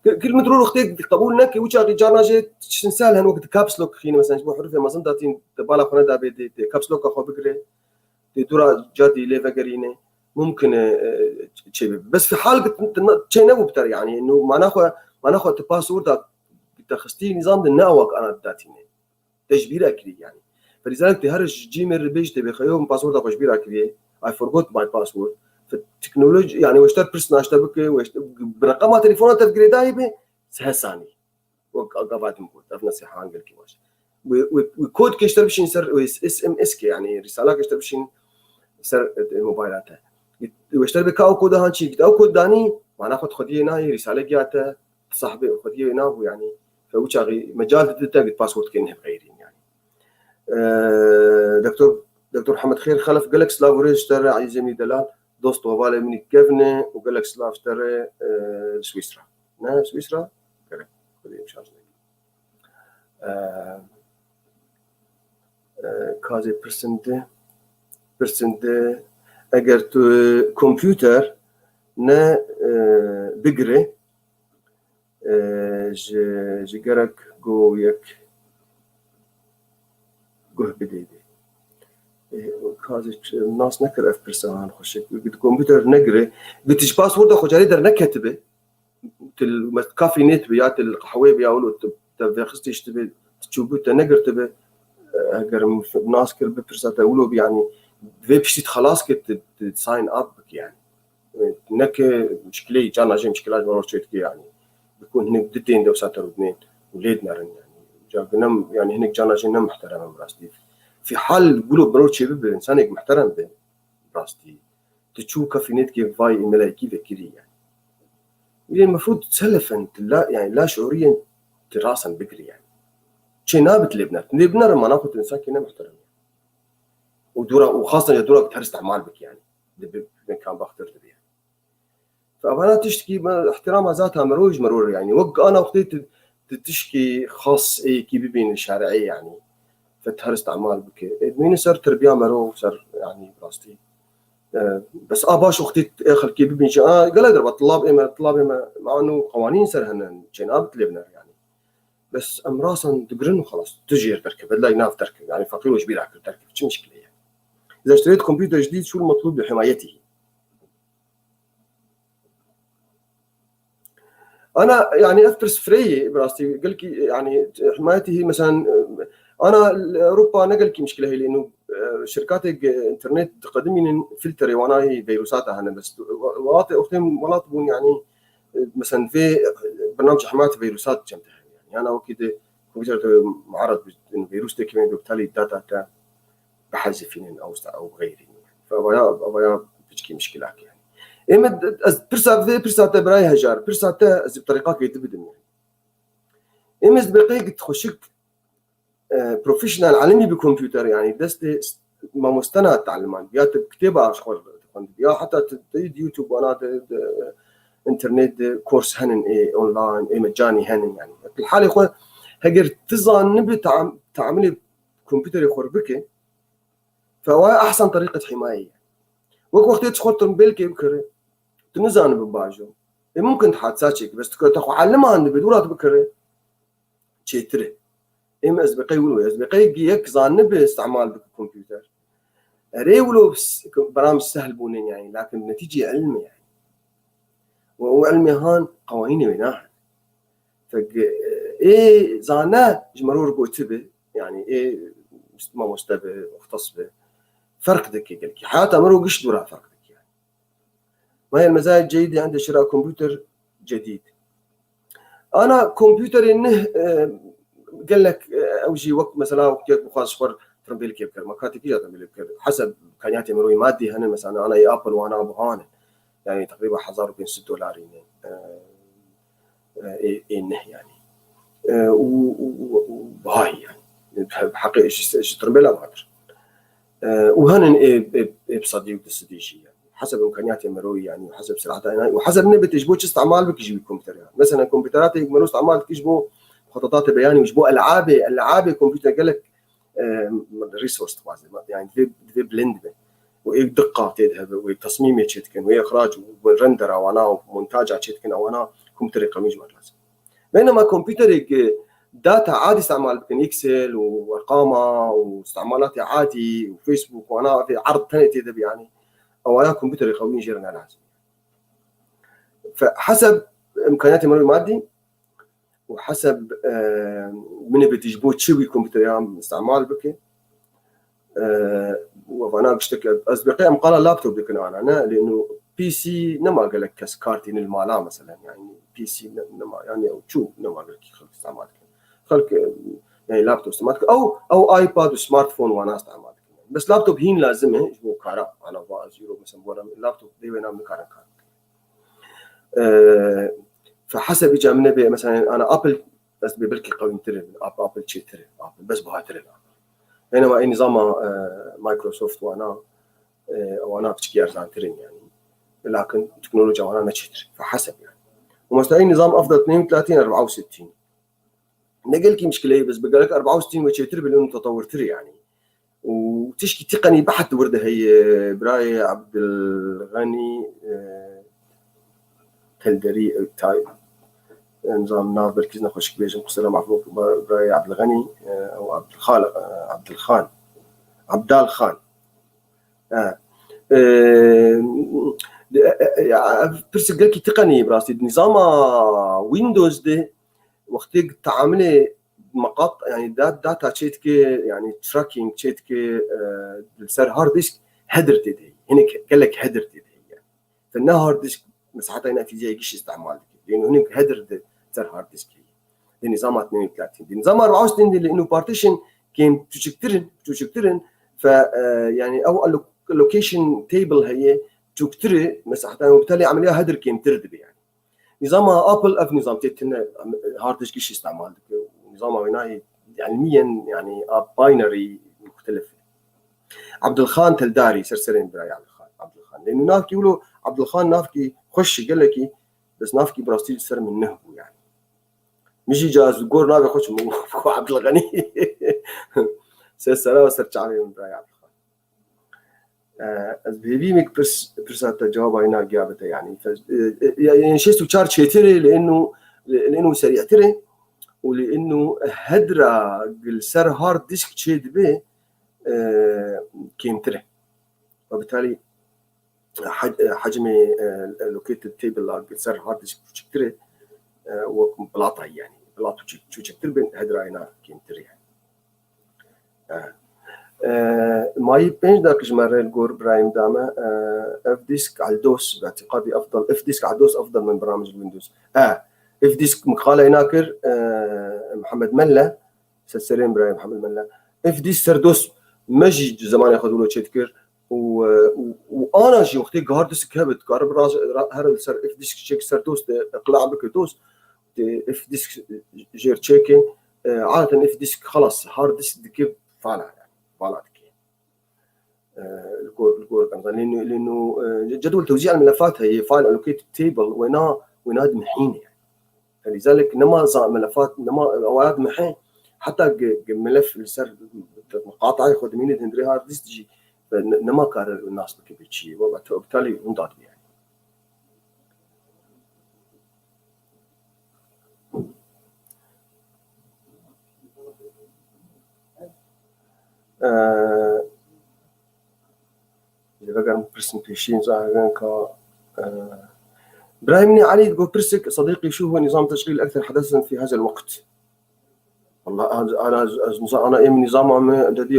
كلمه مرور اختي قبول نكي وجا رجالنا جيت شنسال هن وقت كابس لوك خينا مثلا جبو حروف ما زنداتين تبالا خنا دا بي كابس لوك اخو بكري دي دورا جادي ليفغرينه ممكن تشيب. بس في حال تشينا وبتر يعني انه ما ناخذ الباسورد تخستي نظام الناوك انا داتيني تجبير اكلي يعني. فلذلك تهرج جيميل بيج تبي خيوم باسورد اخو جبير اكلي اي فورغوت ماي باسورد. فالتكنولوجيا يعني واشتر برسنا اشتبك برقم تليفون تفكري دايبه سهساني وقفات مكود افنا نصيحه انقل كي واش وكود كيشتر بشين سر اس ام اس كي يعني رساله كيشتر بشين سر موبايلاته واشتر بكاو كود هانشي او كود داني ما ناخذ خدينا رساله جاته صاحبي خدينا يعني فوشاغي مجال تلقى باسورد كانه غيرين يعني. دكتور محمد خير خلف قالك سلافوريج اشترى على زميل دلال دوست وفالي من كيفني وقال لك سلاف اشترى سويسرا نا سويسرا كده خليه مش عارف كازي برسنت اگر تو كمبيوتر نا بقري جگرك جو يك جه بديدي كازي الناس نكر اف برسان خشك الكمبيوتر نقري قلت باسورد اخو جاري در نكتبه كافي نت بيات القهوه بياولو تبي خستي تبي تشوبته نقر تبي اگر الناس كر بترسا تقولوا يعني بيبشت خلاص كنت ساين اب يعني هناك مشكله كان اجي مشكلات ورشيت يعني بيكون هناك دتين دو ساتر اثنين وليدنا يعني جاكنم يعني هناك كان اجي نم محترم براستي في حال يقولوا بروتشي بانسان محترم براستي تشوف كافي نت كيف فاي ملايكي ذكري يعني المفروض تسلف انت لا يعني لا شعوريا تراسا بكري يعني شي نابت لبنر ما ناخذ انسان كنا محترم ودورا وخاصه دورا بتحرس اعمال بك يعني كان بختار يعني. فانا تشتكي احترامها ذاتها مرور يعني وق انا وقتي تشكي خاص اي كي بين الشارعيه يعني فتحرس اعمال بك مين صار تربيه مرو صار يعني براستي بس باش وقتي اخر كي بين قال اقدر طلاب مع انه قوانين صار هن جناب لبنان يعني بس امراسا تقرن وخلاص تجي تركب لا يناف تركب يعني فقير وش بيلعب تركب شو مشكله يعني. اذا اشتريت كمبيوتر جديد شو المطلوب لحمايته؟ انا يعني افرس فري براستي قال لك يعني حمايته مثلا انا اوروبا نقل كي مشكله هي لانه شركات انترنت تقدم فلتر وانا هي فيروساتها انا بس اختهم مناطبون يعني مثلا في برنامج حمايه فيروسات جنبها يعني انا وكذا كمبيوتر معرض انه فيروس تكمل وبالتالي الداتا تاع بحذفين او غيره فابا بتشكي مشكلات يعني اما برسا براي هجار برسا بطريقه كي تبدم يعني اما بقيك تخشك بروفيشنال علمي بكمبيوتر يعني دست ما مستند تعلمان بيات كتابه اشغل يا حتى يوتيوب وانا انترنت كورس هنن اي اونلاين اي مجاني هنن يعني الحاله اخو هجر تظن نبي تعملي كمبيوتر يخربك فهو احسن طريقه حمايه وقت تخرط بالك بكره تنزان بباجو ممكن تحادثاتك بس تاخذ علمها ان بدورات بكره تشتري اما اسبقي ولو اسبقي يك ظن باستعمال بالكمبيوتر ريولو برامج سهل بونين يعني لكن نتيجه علمي يعني وعلمي هان قوانين وينها ايه زانا جمرور قوتبه يعني ايه ما مستبه مختص به فرق ذكي قال لك حياته مرو قش دورها فرق ذكي يعني ما هي المزايا الجيده عند شراء كمبيوتر جديد. انا كمبيوتر انه قال لك اوجي وقت مثلا وقت بخاص صفر تربيل كيف كر مكاتب كذا تربيل كيف حسب امكانياتي مروي مادي هنا مثلا انا يا ابل وانا ابو هانه يعني تقريبا $1000 $6 إنه يعني وهاي يعني بحقيقة إيش تربيلا ما أدري وهن بصديق الصديقي يعني حسب إمكانياتي المروي يعني وحسب سرعتها يعني وحسب نبت يجبو استعمال بك يجيب الكمبيوتر يعني مثلا كمبيوترات يجبو استعمال يجبو خططات بياني يجبو ألعاب كمبيوتر قال لك ريسورس توازي يعني في بلند به ودقه تذهب وتصميم تشتكن واخراج والرندر وانا ومونتاج تشتكن او انا كمبيوتر قميج لازم. بينما كمبيوتر داتا عادي استعمال بكن اكسل وارقامه واستعمالات عادي وفيسبوك وانا في عرض ثاني تذهب يعني او انا كمبيوتر قوي جيرنا لازم. فحسب امكانيات المادي وحسب من بتجبو تشوي كمبيوتر يام استعمال بك وانا اشتكي اسبقيا قال لابتوب لكن انا لانه بي سي نما قال لك كارتين المالا مثلا يعني بي سي نما يعني او شو نما قال لك خلق استعمال خلق يعني لابتوب استعمال او ايباد وسمارت فون وانا استعمال بس لابتوب هين لازمه جو كارا انا زيرو مثلا ولا لابتوب دي وين من كارا فحسب اجى من مثلا انا ابل بس ببلكي قوي تري ابل شي تري بس بها تري بينما اي نظام مايكروسوفت وانا بشكي ارزان ترين يعني لكن تكنولوجيا وانا ما تشتري فحسب يعني ومستعين نظام افضل 32 64 نقل لك مشكله بس بقول لك 64 وتشتري لانه تطور تري يعني وتشكي تقني بحت ورده هي براي عبد الغني تلدري تاي نظام ناظر كيزنا خوش بيجن قصة معروف براي عبد الغني او عبد الخالق عبد الخان برسك قالك تقني براسي نظام ويندوز ده وقت تعامله مقاطع يعني داتا تشيتك يعني تراكينج تشيتك السر هارد ديسك هيدر تدي هنا قال لك هيدر تدي يعني فالنا هارد ديسك مساحتها هنا فيزيائي قش استعمال لانه هناك هيدر سر هارد ديسك نظام 32 نظام 64 لانه بارتيشن كان تشكترن ف يعني او اللوكيشن تيبل هي تشكتري مساحتها وبالتالي عمليه هيدر كان تردب يعني نظام ابل اف نظام تتنا هارد ديسك قش استعمال نظامه هنا علميا يعني باينري مختلف عبد الخان تلداري سرسرين براي عبد الخان لانه نافكي يقولوا عبد الخان نافكي خش قال لك بس نافكي براستيل سر من نهبه يعني مش جاز الجور نافي خش عبد الغني سرسرا وسرچاوي من براي عبد الخان از بيبيمك برسات جواب هنا جابته يعني شيء تشارج تري لانه سريع تري ولانه هدرا السر هارد ديسك تشيد به كيمتره وبالتالي حجم لوكيتد تيبل السر هارد ديسك تشكتره وبلاطه يعني بلاطه تشكتر بين هدرا هنا كيمتره ماي بينج داك جمره الجور برايم داما اف ديسك على الدوس باعتقادي افضل اف ديسك على الدوس افضل من برامج الويندوز اف ديسك مقاله هناكر محمد ملا سرسرين براي محمد ملا اف ديسك سردوس مجي زمان ياخذوا له تشكر وانا جي وقتي هارد ديسك هبت قرب راس هرد سر اف ديسك تشيك سردوس اقلاع بك دوس اف ديسك جير تشيكين عاده اف ديسك خلاص هارد ديسك كيف فعلا يعني فعلا الكور لانه جدول توزيع الملفات هي فايل الوكيت تيبل ويناد محين يعني فلذلك نما ملفات نما اواد محين حتى ملف السر مقاطع ياخذ من هندري هارد ديسك تجي نما كان الناس بكبيتشي وبالتالي انضاد يعني إذا كان برسنتيشن زاهرين كا إبراهيم علي تقول برسك صديقي شو هو نظام تشغيل الأكثر حدثاً في هذا الوقت؟ والله أنا إيه نظام الذي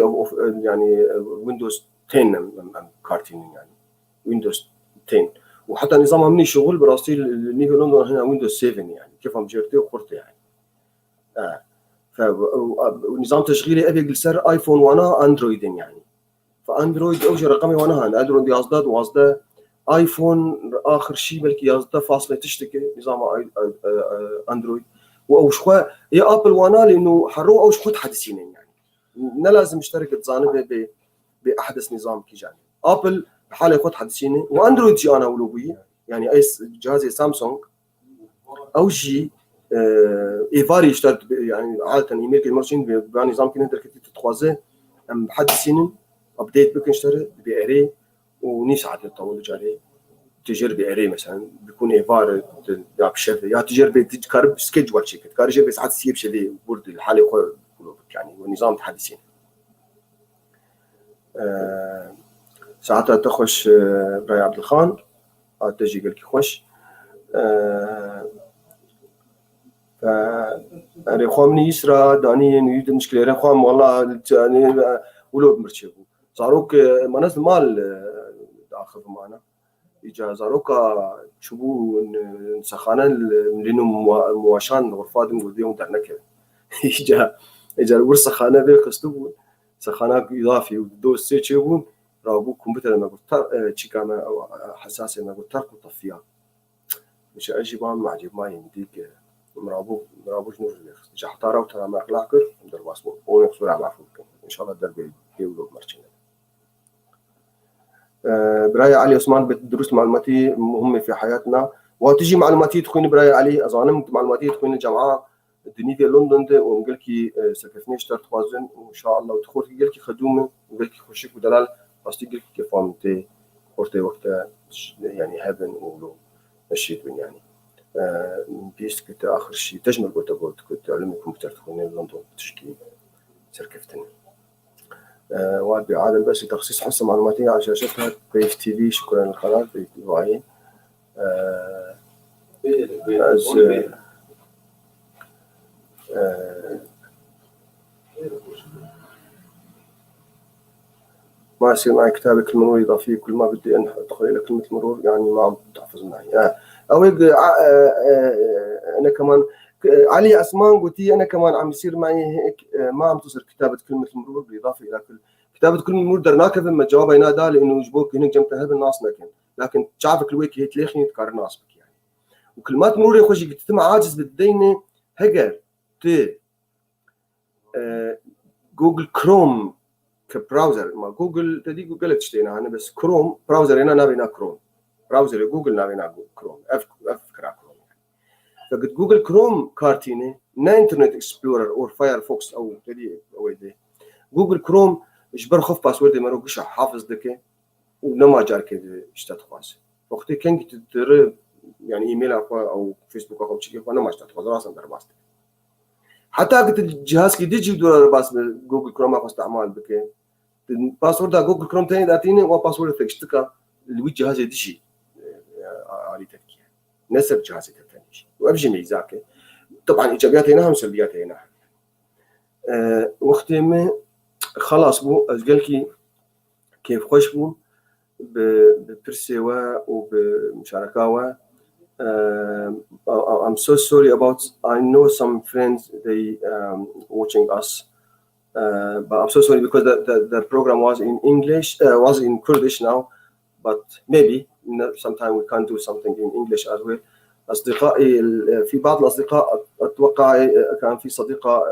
يعني ويندوز 10 كارتين يعني ويندوز 10 وحتى نظامها مني شغل براسيل نيفي لندن هنا ويندوز 7 يعني كيفهم جرتي وقرتي يعني فنظام تشغيلي أبي جلسر آيفون وأنا أندرويد يعني فأندرويد أوجه رقمي وأنا أندرويد يازداد وازده آيفون آخر شيء بلكي يازده فاصلة تشتكي نظام أندرويد وأوشخوا يا أبل وانا لأنه حرو أوشخوا تحدثين يعني نلازم اشترك تزانبه بأحدث نظام كي جاني أبل بحالة يخوت حدثين وأندرويد جي أنا ولوبي يعني أي جهازي سامسونج أو جي ايفاري اشترت يعني عاده ايميل كمرشين بنظام كنا دركتي تتخوازه ام بحد سنين ابديت بك اشتري باري ونيس عاد يطول جاري تجربه اري مثلا بيكون ايفار يا بشف يا تجربه تكرب سكيدجول شيء تكرجه بس عاد سيب شيء برد الحاله يعني ونظام تحديثين ساعتها تخش براي عبد الخان تجي قال كي خوش رخام يسرى داني نريد مشكلة رخام والله يعني ولو مرتشبو زاروك مناس مال داخل معنا إجا زاروكا شبو سخانة لأنه مواشان غرفات موديهم درنك إجا الورس سخانة ذي قصدو سخانة إضافي ودوس سيتشبون رابو كمبيوتر ما قلت تشيكانا أو حساسة ما قلت ترك وطفيها مش أجيبها معجب ما يمديك مرابوش نور جا حتى راو ترى ما أخلاقر ندير باسبور ونقصور على عفوك إن شاء الله الدرب يولو مرتين براي علي عثمان بدروس معلوماتي مهمة في حياتنا وتجي معلوماتي تكون براي علي أظن معلوماتي تكون الجامعة الدنيا في لندن ده ومقلكي سكفني اشترت خوازن وإن شاء الله وتخور قلكي خدومة وقلكي خشيك ودلال بس تقلكي كيف فهمتي خورتي وقتها يعني هذا نقوله الشيء يعني بيست كنت آخر شيء تجمل كنت علمي كمبيوتر تكوني لندن تشكي سركفتني وابي عادل بس تخصيص حصة معلوماتية على شاشتها بيف تي في شكرا للقناة بيف تي في ما يصير معي كتابك المرور إضافي كل ما بدي أدخل إلى كلمة المرور يعني ما عم تحفظ معي أو أنا كمان علي عثمان قلتي أنا كمان عم يصير معي هيك ما عم تصير كتابة كلمة المرور بالإضافة إلى كتابة كلمة المرور درناك لما جواب ينادى لأنه يجبوك هناك جنب هذا الناس لكن تعرفك الويك هي تليخني تكرر ناسبك يعني وكلمات مرور يخش يكتم عاجز بالدينة هجر ت جوجل كروم كبراوزر ما جوجل تدي جوجل تشتينا أنا بس كروم براوزر هنا نابينا كروم براوزر جوجل نابينا كروم أفكر كروم فقد جوجل كروم كارتينه نا انترنت اكسبلورر أو فايرفوكس أو تدي أو يدي جوجل كروم إجبر خف باسورد ما روقش حافظ دكه ونما جار كده اشتات خاص وقت كان تدري يعني إيميل أو فيسبوك أو شيء فأنا ما اشتات خاص راسا درباست حتى قلت الجهاز كي ديجي دولار باس جوجل كروم ما استعمال بك باسورد جوجل كروم تاني داتيني وباسورد تكشتكا اللي جهاز ديجي على تفكير نسب جهاز تاني وابجي ميزاك طبعا ايجابيات هنا وسلبيات هنا وقت ما خلاص بو ازقلكي كيف خوش بو ببرسيوا وبمشاركاوا I'm so sorry about I know some friends they watching us but I'm so sorry because the program was in English was in Kurdish now but maybe sometime we can do something in English as well أصدقائي في بعض الأصدقاء أتوقع كان في صديقة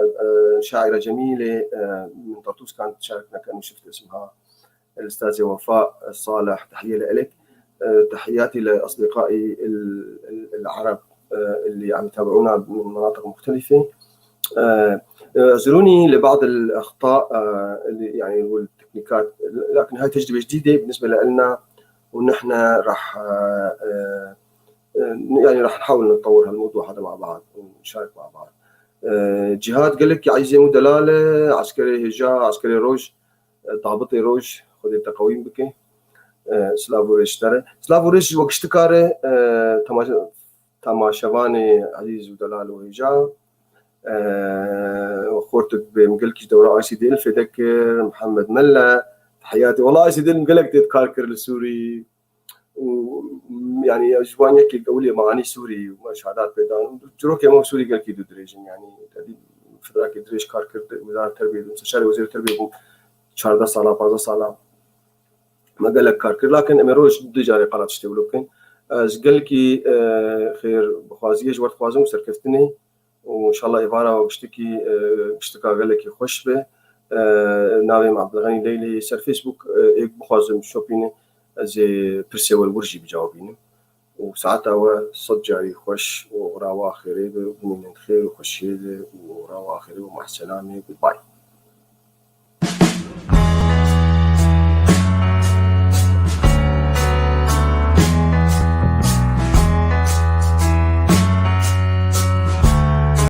شاعرة جميلة من طرطوس كانت تشاركنا كأنه شفت اسمها الأستاذة وفاء صالح تحية لك تحياتي لأصدقائي العرب اللي عم يتابعونا من مناطق مختلفة اعذروني لبعض الأخطاء اللي يعني والتكنيكات لكن هاي تجربة جديدة بالنسبة لنا ونحن راح يعني راح نحاول نطور هالموضوع هذا مع بعض ونشارك مع بعض. جهاد قال لك عايزة مدلالة عسكري هجاء عسكري روج ضابطي روج خذ التقويم بك سلافوريش ترى سلافوريش وقشتكاره تماشواني عزيز ودلال وهجاء وخورتك بمقلكش دورة اي سي دي الفدكر محمد ملا تحياتي والله اي سي دي مقلك تتكاركر للسوري ويعني جوانيا كي قولي معاني سوري ومشاهدات بيدان جروك يا مو سوري قال كي دريجن يعني هذه فتره كي دريج كاركر وزاره التربيه مستشار وزير التربيه 14 سنه 15 سنه ما قال لك كاركر لكن امروش دجاري قرات شتي ولكن قال كي خير بخوازيه جوات خوازم سركفتني وان شاء الله عباره واشتكي اشتكى قال لك خوش به ناوي عبد الغني ليلي سر فيسبوك بخوازم شوبينه زي برسي والورجي بجاوبينه وساعتها صد جاري خوش وراوا خيري بمين خير وخشيلة وراوا خيري ومع السلامة. باي.